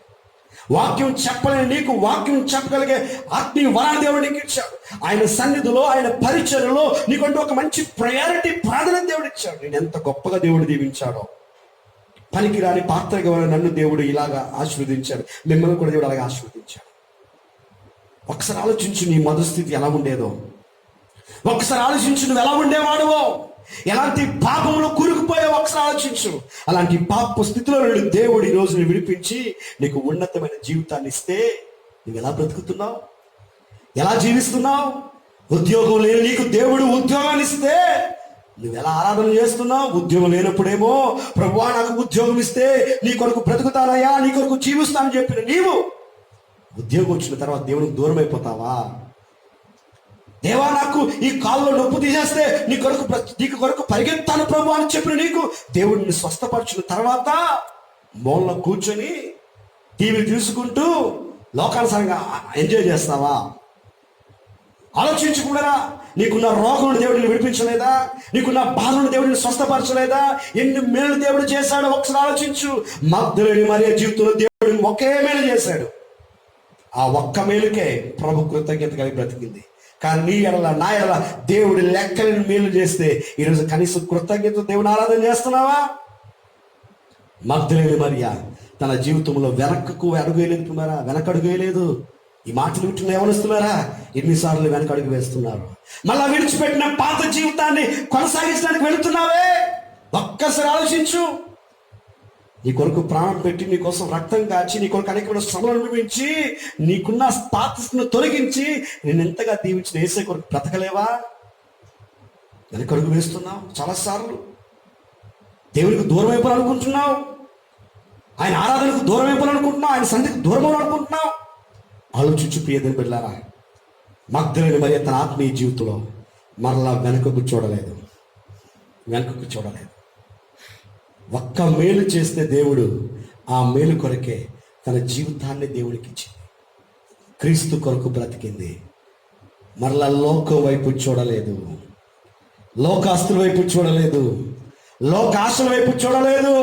S1: వాక్యం చెప్పలేని నీకు వాక్యం చెప్పగలిగే ఆత్మీయ వరాన్ని దేవుడు నీకు ఇచ్చాడు. ఆయన సన్నిధిలో, ఆయన పరిచర్యలో నీకంటూ ఒక మంచి ప్రయారిటీ, ప్రాధాన్యత దేవుడు ఇచ్చాడు. నేను ఎంత గొప్పగా దేవుడు దీవించాడో. పనికిరాని పాత్రగా నన్ను దేవుడు ఇలాగా ఆశీర్వదించాడు, మిమ్మల్ని కూడా దేవుడు అలాగే ఆశీర్వదించాడు. ఒకసారి ఆలోచించు నీ మొదటి స్థితి ఎలా ఉండేదో. ఒకసారి ఆలోచించు నువ్వు ఎలా ఉండేవాడువో, ఎలాంటి పాపంలో కూరుకుపోయా ఒకసారి ఆలోచించు. అలాంటి పాప స్థితిలో నుండి దేవుడు ఈ రోజుని విడిపించి నీకు ఉన్నతమైన జీవితాన్ని ఇస్తే నువ్వు ఎలా బ్రతుకుతున్నావు, ఎలా జీవిస్తున్నావు? ఉద్యోగం లేని నీకు దేవుడు ఉద్యోగాన్ని ఇస్తే నువ్వు ఎలా ఆరాధన చేస్తున్నావు? ఉద్యోగం లేనప్పుడేమో ప్రభువా నాకు ఉద్యోగం ఇస్తే నీ కొరకు బ్రతుకుతానయ్యా, నీ కొరకు జీవిస్తానని చెప్పిన నీవు ఉద్యోగం వచ్చిన తర్వాత దేవునికి దూరం అయిపోతావా? దేవా నాకు ఈ కాల్లో నొప్పు తీసేస్తే నీకు కొరకు పరిగెత్తాను ప్రభు అని చెప్పిన నీకు దేవుడిని స్వస్థపరిచిన తర్వాత మూలలో కూర్చొని టీవీ చూసుకుంటూ లోకానుసారంగా ఎంజాయ్ చేస్తావా? ఆలోచించుకున్నారా? నీకున్న రోగం దేవుడిని విడిపించలేదా? నీకున్న బాధను దేవుడిని స్వస్థపరచలేదా? ఎన్ని మేలు దేవుడు చేశాడో ఒకసారి ఆలోచించు. మగ్దలేని మరియ జీవితంలో దేవుడిని ఒకే మేలు చేశాడు. ఆ ఒక్క మేలుకే ప్రభు కృతజ్ఞత కలిగి బ్రతికింది. కానీ నీ ఎడల నా ఎడల దేవుడి లెక్కలను మేలు చేస్తే ఈరోజు కనీసం కృతజ్ఞత దేవుని ఆరాధన చేస్తున్నావా? మగ్దలేని మరియ తన జీవితంలో వెనకకు అడుగు వేయలేదున్నారా? వెనకడుగు వేయలేదు. ఈ మాటలు వింటున్న యవనస్తులారా, ఎన్నిసార్లు వెనకడుగు వేస్తున్నారు? మళ్ళా విడిచిపెట్టిన పాత జీవితాన్ని కొనసాగించడానికి వెళుతున్నావే? ఒక్కసారి ఆలోచించు. నీ కొరకు ప్రాణం పెట్టి, నీ కోసం రక్తం కాచి, నీ కొరకు అనేకమైన శ్రమలు అనుభవించి, నీకున్న స్థాతును తొలగించి నేను ఎంతగా దీవించిన యేసే కొరకు బ్రతకలేవా? వెనకడుగు వేస్తున్నావు చాలాసార్లు. దేవునికి దూరం అయిపోవాలనుకుంటున్నావు, ఆయన ఆరాధనకు దూరం అయిపోవాలనుకుంటున్నావు, ఆయన సన్నిధికి దూరం అవ్వాలనుకుంటున్నావు. ఆలోచించు ప్రియదని బిడ్డలారా, మగ్దలేని మరియ తన ఆత్మీయ జీవితంలో మరలా వెనకకు చూడలేదు. ఒక్క మేలు చేస్తే దేవుడు ఆ మేలు కొరకే తన జీవితాన్ని దేవుడికి ఇచ్చింది. క్రీస్తు కొరకు బ్రతికింది. మరలా లోకం వైపు చూడలేదు, లోకాస్తుల వైపు చూడలేదు, లోకాశల వైపు చూడలేదు.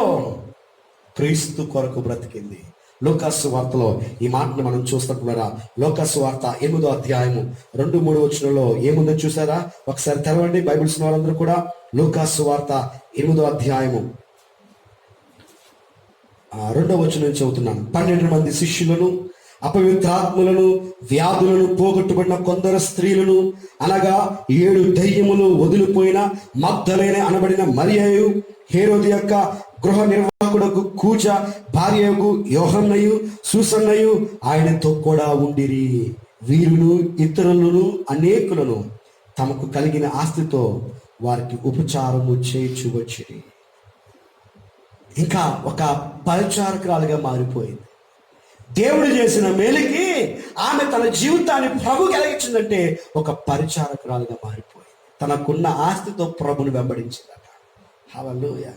S1: క్రీస్తు కొరకు బ్రతికింది. లూకాసు వార్తలో ఈ మాటను మనం చూస్తున్నట్టున్నారా? లూకాసు వార్త 8వ అధ్యాయము 2-3 వచనంలో ఏముందో చూసారా? ఒకసారి తెరవండి బైబిల్స్ వాళ్ళందరూ కూడా. లూకాసు వార్త 8వ అధ్యాయము 2వ వచనం చదువుతున్నాను. 12 మంది శిష్యులను, అపవిత్రాత్మలను, వ్యాధులను పోగొట్టుబడిన కొందరు స్త్రీలను, అనగా 7 దయ్యములు వదిలిపోయిన మగ్దలేనే అనబడిన మరియయు, హేరోదు యొక్క గృహ నిర్వాహకుడకు కూజ భార్యకు యోహన్నయు, సూసన్నయు ఆయనతో కూడా ఉండిరి. వీరును ఇతరులను అనేకులను తమకు కలిగిన ఆస్తితో వారికి ఉపచారము చేయించు వచ్చిరి. ఇంకా ఒక పరిచారకురాలుగా మారిపోయింది. దేవుడు చేసిన మేలుకి ఆమె తన జీవితాన్ని ప్రభుకి ఎలాగించిందంటే ఒక పరిచారకురాలుగా మారిపోయింది. తనకున్న ఆస్తితో ప్రభుని వెంబడించిందట. హల్లెలూయా,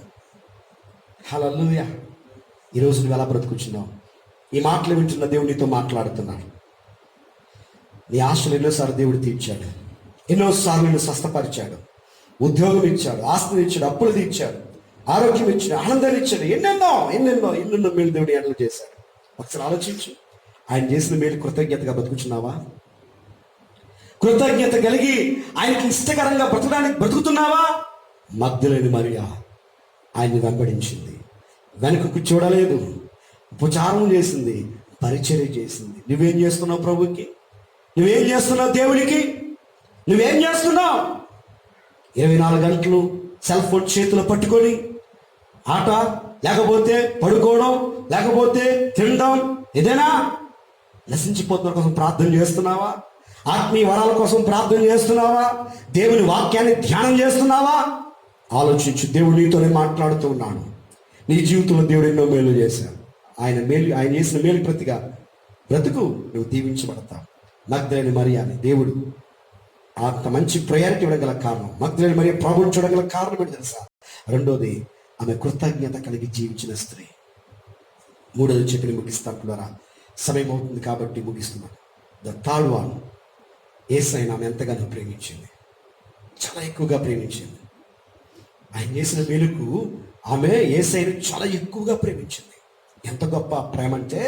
S1: హల్లెలూయా. ఈరోజు నువ్వు ఎలా బ్రతుకుచున్నావు? ఈ మాటలు వింటున్న దేవుడు నీతో మాట్లాడుతున్నాడు. నీ ఆశలు ఎన్నోసార్లు దేవుడు తీర్చాడు, ఎన్నోసార్లు నిన్ను స్వస్థపరిచాడు, ఉద్యోగం ఇచ్చాడు, ఆస్తిని ఇచ్చాడు, అప్పులు తీర్చాడు, ఆరోగ్యం ఇచ్చాడు, ఆనందాన్ని ఇచ్చాడు. ఎన్నెన్నో మేలు దేవుడు ఎన్నో చేశాడు. ఒకసారి ఆలోచించు. ఆయన చేసిన మేలు కృతజ్ఞతగా బతుకుచున్నావా? కృతజ్ఞత కలిగి ఆయనకి ఇష్టకరంగా బ్రతుకుతున్నావా? మగ్దలేని మరియ ఆయన్ని వెంబడించింది, వెనుకకు చూడలేదు, ఉపచారం చేసింది, పరిచర్య చేసింది. నువ్వేం చేస్తున్నావు ప్రభుకి? నువ్వేం చేస్తున్నావు దేవుడికి? నువ్వేం చేస్తున్నావు? 24 గంటలు సెల్ ఫోన్ చేతిలో పట్టుకొని ఆట, లేకపోతే పడుకోవడం, లేకపోతే తినడం, ఏదైనా నశించిపోతున్న కోసం ప్రార్థన చేస్తున్నావా? ఆత్మీయ వరాల కోసం ప్రార్థన చేస్తున్నావా? దేవుని వాక్యాన్ని ధ్యానం చేస్తున్నావా? ఆలోచించు. దేవుడు నీతోనే మాట్లాడుతూ ఉన్నాడు. నీ జీవితంలో దేవుడు ఎన్నో మేలు చేశాడు. ఆయన చేసిన మేలు ప్రతిగా బ్రతుకు, నువ్వు దీవించబడతావు. మగ్దలేని మరియని దేవుడు అంత మంచి ప్రయారిటీ ఇవ్వగల కారణం, మగ్దలేని మరియ ప్రభువుని చూడగల కారణం ఏంటి తెలుసా? రెండోది, ఆమె కృతజ్ఞత కలిగి జీవించిన స్త్రీ. మూడోది చెప్పి ముగిస్తాను ద్వారా సమయం అవుతుంది కాబట్టి ముగిస్తున్నాను. ద థర్డ్ వన్, యేసయ్యను ఆమె ఎంతగానో ప్రేమించింది, చాలా ఎక్కువగా ప్రేమించింది. ఆయన చేసిన మేలుకు ఆమె యేసయ్యను చాలా ఎక్కువగా ప్రేమించింది. ఎంత గొప్ప ప్రేమ అంటే,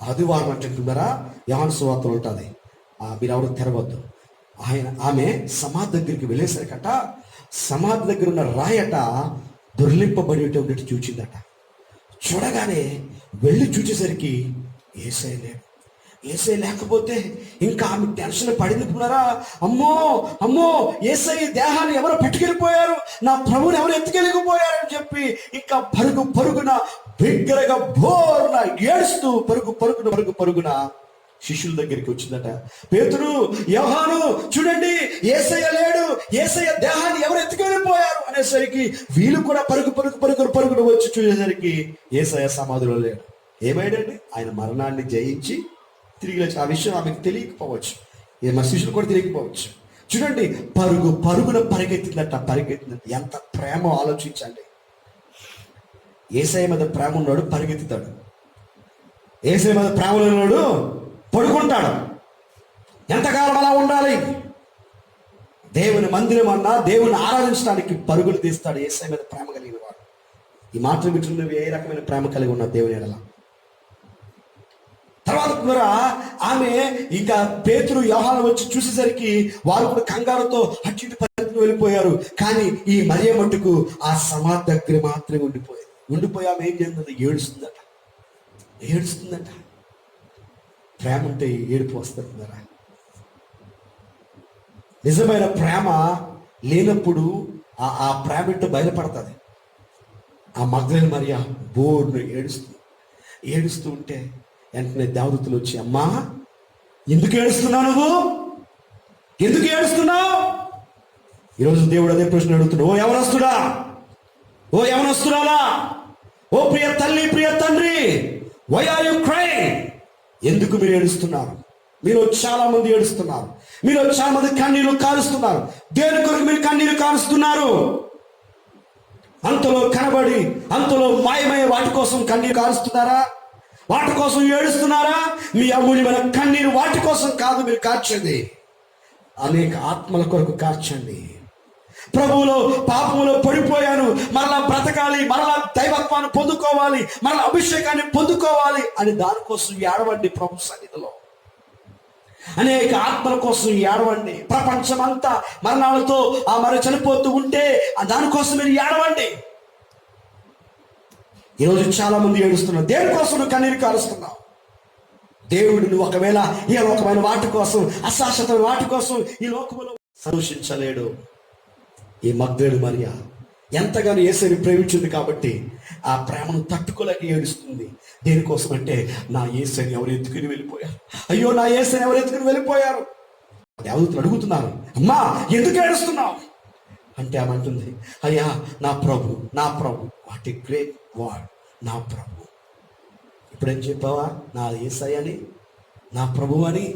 S1: ఆదివారం అంటున్నారా, యోహాను సువార్తలో ఉంటుంది, మీరు ఎవరు తెరవద్దు. ఆమె సమాధి దగ్గరికి వెళ్ళేసరికట, సమాధి దగ్గర ఉన్న రాయట దొర్లింపబడేటట్టు చూచిందట. చూడగానే వెళ్ళి చూసేసరికి యేసయ్య లేడు. యేసయ్య లేకపోతే ఇంకా ఆమె టెన్షన్ పడిందికున్నారా, అమ్మో యేసయ్య దేహాన్ని ఎవరో పట్టుకెళ్ళిపోయారు, నా ప్రభుని ఎవరు ఎత్తుకెళ్ళిపోయారని చెప్పి ఇంకా పరుగున బిగ్గరగా బోరున ఏడుస్తూ పరుగున శిష్యుల దగ్గరికి వచ్చిందట. పేతురు, యోహాను, చూడండి యేసయ్య లేడు, యేసయ్య దేహాన్ని ఎవరు ఎత్తుకెళ్ళిపోయారు అనేసరికి వీళ్ళు కూడా పరుగును వచ్చి చూసేసరికి యేసయ్య సమాధిలో లేడు. ఏమైందండి? ఆయన మరణాన్ని జయించి తిరిగి లేచి. ఆ విషయం ఆమెకు తెలియకపోవచ్చు, మా శిష్యులు కూడా తెలియకపోవచ్చు. చూడండి, పరుగున పరిగెత్తిందట. ఎంత ప్రేమ ఆలోచించండి. యేసయ్య మీద ప్రేమ ఉన్నాడు, పరిగెత్తుతాడు. యేసయ్య మీద ప్రేమ ఉన్నాడు, పడుకుంటాడు. ఎంతకాలం అలా ఉండాలి? దేవుని మందిరం అన్నా, దేవుని ఆరాధించడానికి పరుగులు తీస్తాడు యేసయ్య మీద ప్రేమ కలిగిన వాడు. ఈ మాటలు వింటున్నవి ఏ రకమైన ప్రేమ కలిగి ఉన్న దేవుని ఎడల. తర్వాత కూడా ఆమె ఇంకా పేతురు, యోహాను వచ్చి చూసేసరికి వారు కూడా కంగారుతో అటు ఇటు పరిగెత్తుకు వెళ్ళిపోయారు. కానీ ఈ మరియ మట్టుకు ఆ సమాధి దగ్గర మాత్రమే ఉండిపోయి ఆమె ఏం చేస్తుంది? ఏడుస్తుందట. ప్రేమ ఉంటే ఏడుపు వస్తుంది కదా. నిజమైన ప్రేమ లేనప్పుడు ఆ ప్రేమ ఇంటూ బయలుపడుతుంది. ఆ మగ్దలేనే మరియ బోర్ను ఏడుస్తూ ఉంటే వెంటనే దేవదూతలు వచ్చి, అమ్మా ఎందుకు ఏడుస్తున్నావు? నువ్వు ఎందుకు ఏడుస్తున్నావు? ఈరోజు దేవుడు అదే ప్రశ్న అడుగుతున్నాడు. ఓ యవనస్తుడా, ఓ యవనస్తురాలా, ఓ ప్రియ తల్లి, ప్రియ తండ్రి, వై ఆర్ యు క్రైయింగ్? ఎందుకు మీరు ఏడుస్తున్నారు? మీరు చాలా మంది ఏడుస్తున్నారు. మీరు చాలా మంది కన్నీరు కారుస్తున్నారు. దేని కొరకు మీరు కన్నీరు కారుస్తున్నారు? అంతలో కనబడి అంతలో మాయమయ్యే వాటి కోసం కన్నీరు కారుస్తున్నారా? వాటి కోసం ఏడుస్తున్నారా? మీ అమూల్యమైన కన్నీరు వాటి కోసం కాదు మీరు కార్చేది, అనేక ఆత్మల కొరకు కార్చండి. ప్రభువులో పాపములో పడిపోయాను, మరలా బ్రతకాలి, మరలా దైవత్వాన్ని పొందుకోవాలి, మరలా అభిషేకాన్ని పొందుకోవాలి అని దానికోసం ఏడవండి. ప్రభు సన్నిధిలో అనేక ఆత్మల కోసం ఏడవండి. ప్రపంచం అంతా మరణాలతో మరి చనిపోతూ ఉంటే దానికోసం మీరు ఏడవండి. ఈరోజు చాలా మంది ఏడుస్తున్నారు. దేనికోసం నువ్వు కన్నీరు కారుస్తున్నావు? దేవుడు నువ్వు ఒకవేళ ఈ లోకమైన వాటి కోసం, అశాశ్వతమైన వాటి కోసం ఈ లోకములో సంతోషించలేడు. ఈ మగ్దలేనే మరియ ఎంతగానో యేసుని ప్రేమించింది కాబట్టి ఆ ప్రేమను తట్టుకోలేక ఏడుస్తుంది. దేనికోసం అంటే, నా యేసుని ఎవరు ఎత్తుకుని వెళ్ళిపోయారు, అయ్యో నా యేసుని ఎవరు ఎత్తుకుని వెళ్ళిపోయారు. దేవదూతలు అడుగుతున్నారు, అమ్మా ఎందుకు ఏడుస్తున్నావు అంటే ఆమె అంటుంది, అయ్యా నా ప్రభు, వాట్ ఏ గ్రేట్ వర్డ్, నా ప్రభు. ఇప్పుడేం చెప్పావా? నా యేసయ్య అని, నా ప్రభు అని,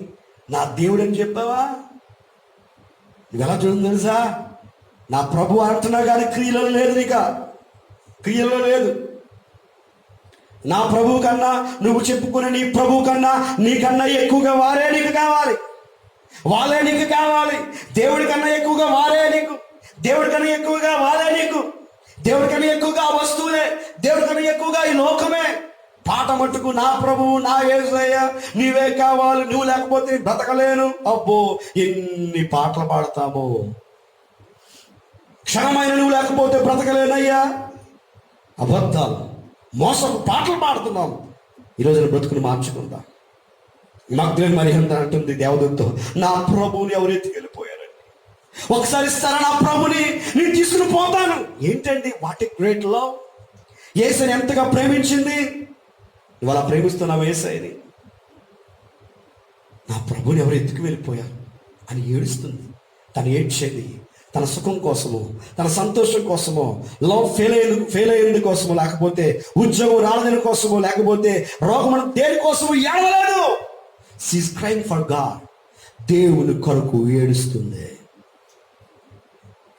S1: నా దేవుడు అని చెప్పావా? నువ్వు ఎలా చూడండి తెలుసా? నా ప్రభు అంటున్నా కానీ క్రియలలో లేదు, క్రియలలో లేదు. నా ప్రభువు కన్నా, నువ్వు చెప్పుకునే నీ ప్రభువు కన్నా, నీకన్నా ఎక్కువగా వారే నీకు కావాలి, వాళ్ళే నీకు కావాలి. దేవుడి కన్నా ఎక్కువగా వారే నీకు, దేవుడి కన్నా ఎక్కువగా వారే నీకు, దేవుడి కన్నా ఎక్కువగా వస్తువులే, దేవుడి కన్నా ఎక్కువగా ఈ లోకమే. పాట మట్టుకు నా ప్రభువు, నా యేసయ్య, నీవే కావాలి, నువ్వు లేకపోతే బ్రతకలేను. అబ్బో ఎన్ని పాటలు పాడతామో. క్షణమైన నువ్వు లేకపోతే బ్రతకలేనయ్యా. అబద్ధాలు, మోసపు పాటలు పాడుతున్నాం. ఈరోజు బ్రతుకుని మార్చుకుందాం. మగ్దలేనే మరియ అంటుంది దేవదూతతో, నా ప్రభువుని ఎవరు ఎత్తుకెళ్ళిపోయారండి, ఒకసారి ఇస్తారా నా ప్రభుని, నేను తీసుకుని పోతాను. ఏంటండి వాట్ ఏ గ్రేట్ లవ్. యేసుని ఎంతగా ప్రేమించింది. ఇవాళ ప్రేమిస్తున్నావు యేసయ్యని. నా ప్రభుని ఎవరు ఎత్తుకు వెళ్ళిపోయారు అని ఏడుస్తుంది. తను ఏడ్చేది తన సుఖం కోసము, తన సంతోషం కోసమో, లవ్ ఫెయిల్ అయ్యేందు కోసమో, లేకపోతే ఉద్యోగం రాలేదని కోసమో, లేకపోతే రోగం దేనికోసమో ఏడవలేదు. She is crying for God. దేవుని కొరకు ఏడుస్తుంది.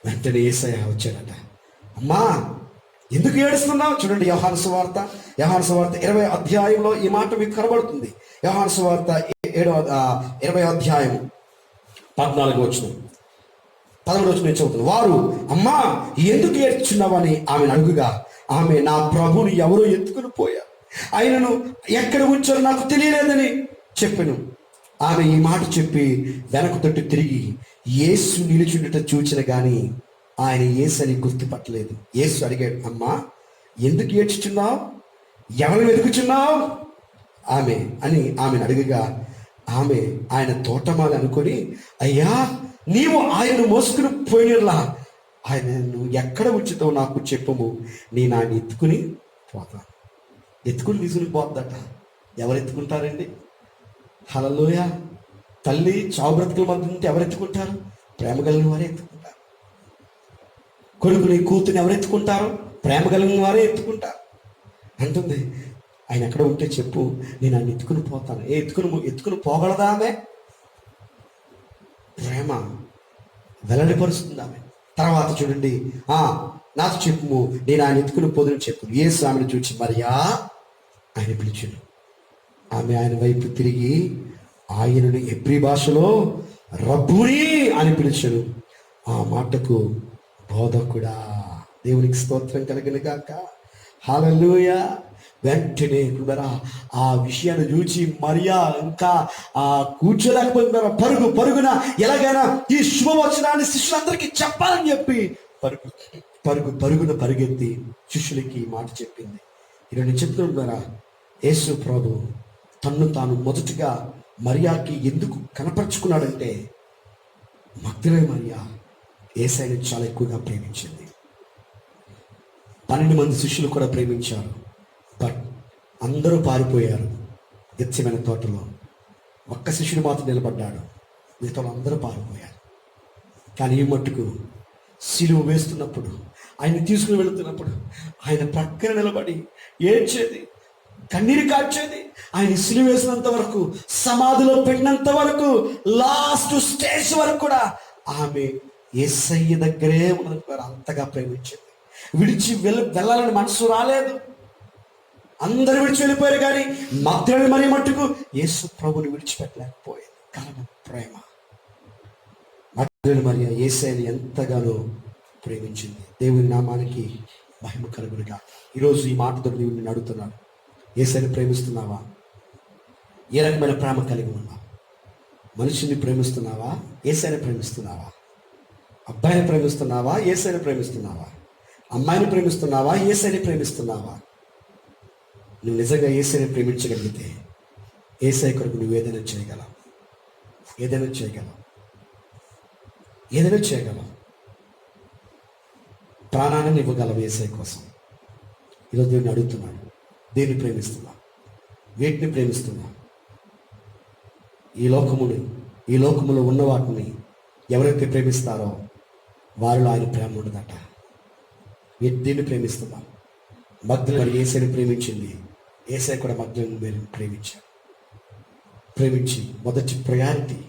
S1: వెంటనే యేసయ్య వచ్చాడట. అమ్మా ఎందుకు ఏడుస్తున్నావు? చూడండి యోహాను సువార్త 20వ అధ్యాయంలో ఈ మాట మీకు కనబడుతుంది. యోహాను సువార్త 20వ అధ్యాయం 14వ వచనం, 11వ వచనం నేను చదువుతున్నాను. వారు, అమ్మా ఎందుకు ఏడ్చున్నావని ఆమెను అడుగుగా, ఆమె నా ప్రభుని ఎవరో ఎత్తుకుని పోయారు, ఆయనను ఎక్కడ ఉంచారో నాకు తెలియలేదని చెప్పాను. ఆమె ఈ మాట చెప్పి వెనక తట్టు తిరిగి యేసు నిలుచుండట చూచిన గాని ఆయన యేసు అని గుర్తుపట్టలేదు. యేసు అడిగాడు, అమ్మా ఎందుకు ఏడ్చుచున్నావు, ఎవరిని వెతుకుచున్నావు ఆమెను అడగగా, ఆమె ఆయన తోటమాలి అనుకొని, అయ్యా నీవు ఆయనను మోసుకుని పోయినలా ఆయన నువ్వు ఎక్కడ ఉంచుతావు నాకు చెప్పము, నేను ఆయన ఎత్తుకుని పోతాను. ఎత్తుకుని తీసుకుని పోద్దట. ఎవరు ఎత్తుకుంటారండి? హల్లెలూయా. తల్లి చావు బ్రతుకుల మధ్య ఉంటే ఎవరు ఎత్తుకుంటారు? ప్రేమ కలిగిన వారే ఎత్తుకుంటారు. కొడుకుని కూతుని ఎవరు ఎత్తుకుంటారు? ప్రేమ కలిగిన వారే ఎత్తుకుంటారు. అంటుంది, ఆయన ఎక్కడ ఉంటే చెప్పు, నేను ఆయన ఎత్తుకుని పోతాను. ఎత్తుకుని పోగలదా ఆమె? ప్రేమ వెల్లడిపరుస్తుంది ఆమె. తర్వాత చూడండి, నాతో చెప్పు, నేను ఆయన ఎత్తుకుని పోదుని చెప్పు. యేసు ఆమెను చూచి మరియా ఆయన పిలిచాను. ఆమె ఆయన వైపు తిరిగి ఆయనను హెబ్రీ భాషలో రబ్బూని అని పిలిచాను. ఆ మాటకు బోధకుడా. దేవునికి స్తోత్రం కలిగిన గాక. హల్లెలూయా. వెంటనే ఆ విషయాన్ని చూచి మరియా ఇంకా కూర్చోలేకపోతున్నారు. పరుగున ఎలాగైనా ఈ శుభవచనాన్ని శిష్యులందరికీ చెప్పాలని చెప్పి పరుగున పరిగెత్తి శిష్యులకి ఈ మాట చెప్పింది. ఇలా నేను చెప్తున్నారా, యేసు ప్రభు తన్ను తాను మొదటిగా మరియాకి ఎందుకు కనపరుచుకున్నాడంటే, మగ్దలేనే మరియా యేసయ్యను చాలా ఎక్కువగా ప్రేమించింది. 12 మంది శిష్యులు కూడా ప్రేమించారు. బట్ అందరూ పారిపోయారు. గెత్సేమనే తోటలో ఒక్క శిష్యుడు మాత్రం నిలబడ్డాడు. మిగతా అందరూ పారిపోయారు. కానీ ఈ మట్టుకు సిలువ వేస్తున్నప్పుడు, ఆయన తీసుకుని వెళుతున్నప్పుడు ఆయన పక్కన నిలబడి ఏడ్చేది, కన్నీరు కార్చేది. ఆయన సిలువ వేసినంత వరకు, సమాధిలో పెట్టినంత వరకు, లాస్ట్ స్టేజ్ వరకు కూడా ఆమె యేసయ్య దగ్గరే ఉన్నది. అంతగా ప్రేమించింది. వెళ్ళాలని మనసు రాలేదు. అందరూ విడిచి వెళ్ళిపోయారు. కానీ మగ్దలేనే మరియ మట్టుకు యేసు ప్రభుని విడిచిపెట్టలేకపోయింది. కారణం ప్రేమ. మగ్దలేనే మరియ యేసయ్యని ఎంతగానో ప్రేమించింది. దేవుని నామానికి మహిమ కలుగునుగా. ఈరోజు ఈ మాటతో నేను అడుగుతున్నాను, యేసయ్యని ప్రేమిస్తున్నావా? ఏ రకమైన ప్రేమ కలిగి ఉన్నావు? మనిషిని ప్రేమిస్తున్నావా? యేసయ్యని ప్రేమిస్తున్నావా? అబ్బాయిని ప్రేమిస్తున్నావా? యేసయ్యని ప్రేమిస్తున్నావా? అమ్మాయిని ప్రేమిస్తున్నావా? యేసయ్యని ప్రేమిస్తున్నావా? నువ్వు నిజంగా యేసయ్యని ప్రేమించగలిగితే యేసయ్య కొరకు నువ్వు ఏదైనా చేయగలవు. ప్రాణాన్ని ఇవ్వగలవు యేసయ్య కోసం. ఈరోజు దేవుని అడుగుతున్నాడు, దేన్ని ప్రేమిస్తున్నావు? వేటిని ప్రేమిస్తున్నావు? ఈ లోకములో ఉన్న వాటిని ఎవరైతే ప్రేమిస్తారో వారిలో ఆయన ప్రేమ ఉండదట. దేన్ని ప్రేమిస్తున్నావు? మగ్దలేనే యేసయ్యని ప్రేమించింది. యేసయ్య కూడా మగ్దలేనే ప్రేమించి మొదటి ప్రయారిటీ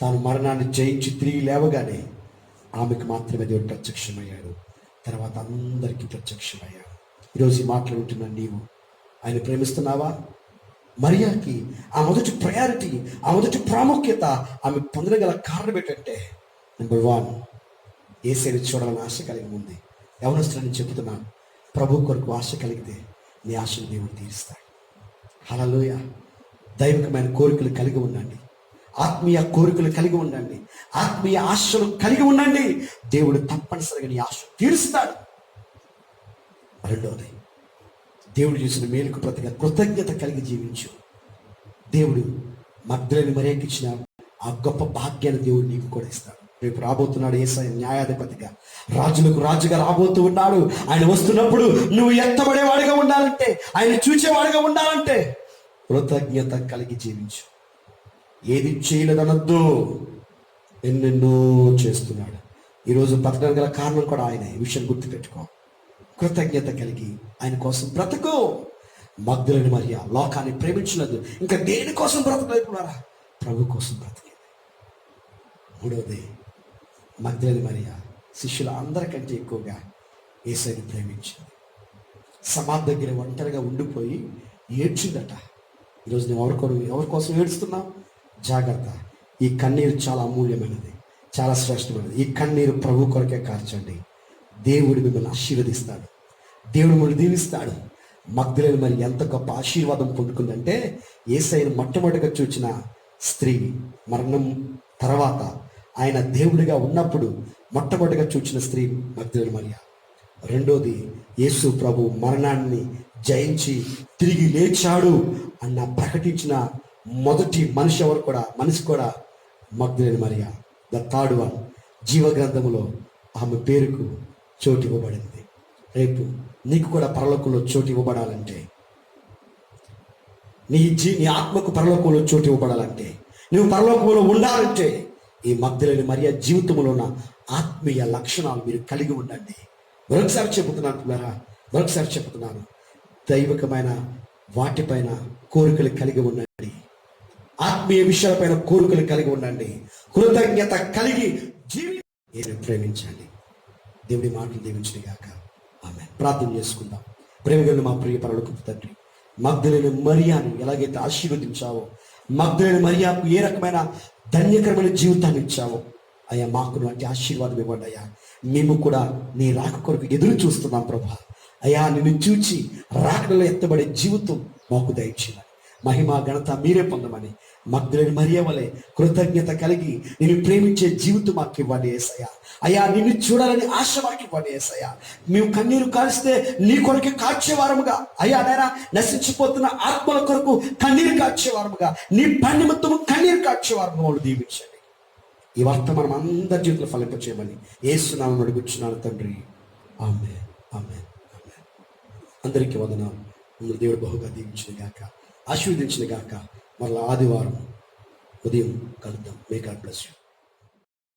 S1: తాను మరణాన్ని జయించి తిరిగి లేవగానే ఆమెకు మాత్రమే దేవుడు ప్రత్యక్షమయ్యాడు. తర్వాత అందరికీ ప్రత్యక్షమయ్యాడు. ఈరోజు ఈ మాటలు వింటున్న నీవు ఆయన ప్రేమిస్తున్నావా? మరియాకి ఆ మొదటి ప్రయారిటీ, ఆ మొదటి ప్రాముఖ్యత ఆమె పొందగల కారణం ఏంటంటే, నెంబర్ 1, యేసయ్యని చూడాలని ఆశ కలిగి ఉంది. యవనస్తులని చెబుతున్నాను, ప్రభు కొరకు ఆశ కలిగితే నీ ఆశను దేవుడు తీరుస్తాడు. హల్లెలూయా. దైవికమైన కోరికలు కలిగి ఉండండి. ఆత్మీయ కోరికలు కలిగి ఉండండి. ఆత్మీయ ఆశలు కలిగి ఉండండి. దేవుడు తప్పనిసరిగా నీ ఆశ తీరుస్తాడు. రెండవది, దేవుడు చేసిన మేలుకు ప్రతిగా కృతజ్ఞత కలిగి జీవించు. దేవుడు మగ్దలేనే మరియకి ఇచ్చిన ఆ గొప్ప భాగ్యాన్ని దేవుడు నీకు కూడా ఇస్తాడు. రేపు రాబోతున్నాడు యేసయ్య న్యాయాధిపతిగా, రాజులకు రాజుగా రాబోతూ ఉన్నాడు. ఆయన వస్తున్నప్పుడు నువ్వు ఎత్తబడేవాడిగా ఉండాలంటే, ఆయన చూచేవాడిగా ఉండాలంటే కృతజ్ఞత కలిగి జీవించు. ఏది చేయలేదనొద్దు, ఎన్నెన్నో చేస్తున్నాడు. ఈరోజు బ్రతకడం గల కారణం కూడా ఆయన. ఈ విషయం గుర్తుపెట్టుకో. కృతజ్ఞత కలిగి ఆయన కోసం బ్రతుకు. మగ్దలేనే మరియ లోకాన్ని ప్రేమించలేదు, ఇంకా దేనికోసం బ్రతకలేకున్నారా? ప్రభు కోసం బ్రతికింది. మూడవది, మగ్దలేనే మరియ శిష్యుల అందరికంటే ఎక్కువగా యేసయ్యని ప్రేమించింది. సమాధి దగ్గర ఒంటరిగా ఉండిపోయి ఏడ్చిందట. ఈరోజు నువ్వు ఎవరి కోసం ఏడుస్తున్నావు? జాగ్రత్త. ఈ కన్నీరు చాలా అమూల్యమైనది, చాలా శ్రేష్టమైనది. ఈ కన్నీరు ప్రభు కొరకే కార్చండి. దేవుడు మిమ్మల్ని ఆశీర్వదిస్తాడు. దేవుడు మిమ్మల్ని దీవిస్తాడు. మగ్దలేనే మరి ఎంత గొప్ప ఆశీర్వాదం పొందుకుందంటే, యేసయ్యను మొట్టమొదటిగా చూచిన స్త్రీ, మరణం తర్వాత ఆయన దేవుడిగా ఉన్నప్పుడు మొట్టమొదటిగా చూచిన స్త్రీ మగ్దలేనే మరియ. రెండోది, యేసు ప్రభు మరణాన్ని జయించి తిరిగి లేచాడు అన్న ప్రకటించిన మొదటి మనిషి కూడా మగ్దలేనే మరియ. The third one. జీవగ్రంథములో ఆమె పేరుకు చోటు ఇవ్వబడింది. రేపు నీకు కూడా పరలోకంలో చోటు ఇవ్వబడాలంటే నీ ఆత్మకు పరలోకంలో చోటు ఇవ్వబడాలంటే, నువ్వు పరలోకంలో ఉండాలంటే ఈ మగ్దలేని మరియ జీవితంలో ఉన్న ఆత్మీయ లక్షణాలు మీరు కలిగి ఉండండి. మరొకసారి చెబుతున్నాను, దైవికమైన వాటిపైన కోరికలు కలిగి ఉండండి. ఆత్మీయ విషయాలపైన కోరికలు కలిగి ఉండండి. కృతజ్ఞత కలిగి ప్రేమించండి. దేవుడి మాటలు దీవించును గాక. ఆమేన్. ప్రార్థన చేసుకుందాం. ప్రేమగల మా ప్రియ పరలోకపు తండ్రి, మగ్దలేని మరియాను ఎలాగైతే ఆశీర్వదించావో, మగ్దలేని మరియాకు ఏ రకమైన ధన్యకరమైన జీవితాన్ని ఇచ్చావో అయ్యా, మాకు అట్టి ఆశీర్వాదం ఇవ్వండి అయ్యా. మేము కూడా నీ రాక కొరకు ఎదురు చూస్తున్నాం ప్రభా. అయ్యా, నిన్ను చూచి రాకడలో ఎత్తబడే జీవితం మాకు దయచేయాలి. మహిమ ఘనత మీరే పొందమని మగ్దలేని మరియ వలె కృతజ్ఞత కలిగి నిన్ను ప్రేమించే జీవితం మాకు ఇవ్వండి యేసయ్యా. అయ్యా, నిన్ను చూడాలని ఆశ మాకు ఇవ్వండి యేసయ్యా. మేము కన్నీరు కాల్స్తే నీ కొరకు కాచేవారముగా, అయ్యా నాయనా, నశించిపోతున్న ఆత్మల కొరకు కన్నీరు కాచేవారముగా, నీ పని నిమిత్తము కన్నీరు కాచేవారముగా వాళ్ళు దీవించండి. ఈ వర్తమానం అందరి జీవితంలో ఫలింపచేయమని యేసు నామమున అడుగుచున్నాను తండ్రి. ఆమేన్, ఆమేన్, ఆమేన్. అందరికీ వందనాలు. దేవుడు బహుగా దీవించిన గాక, ఆశీర్వదించిన గాక. మరలా ఆదివారం ఉదయం కలుద్దాం. May God bless you.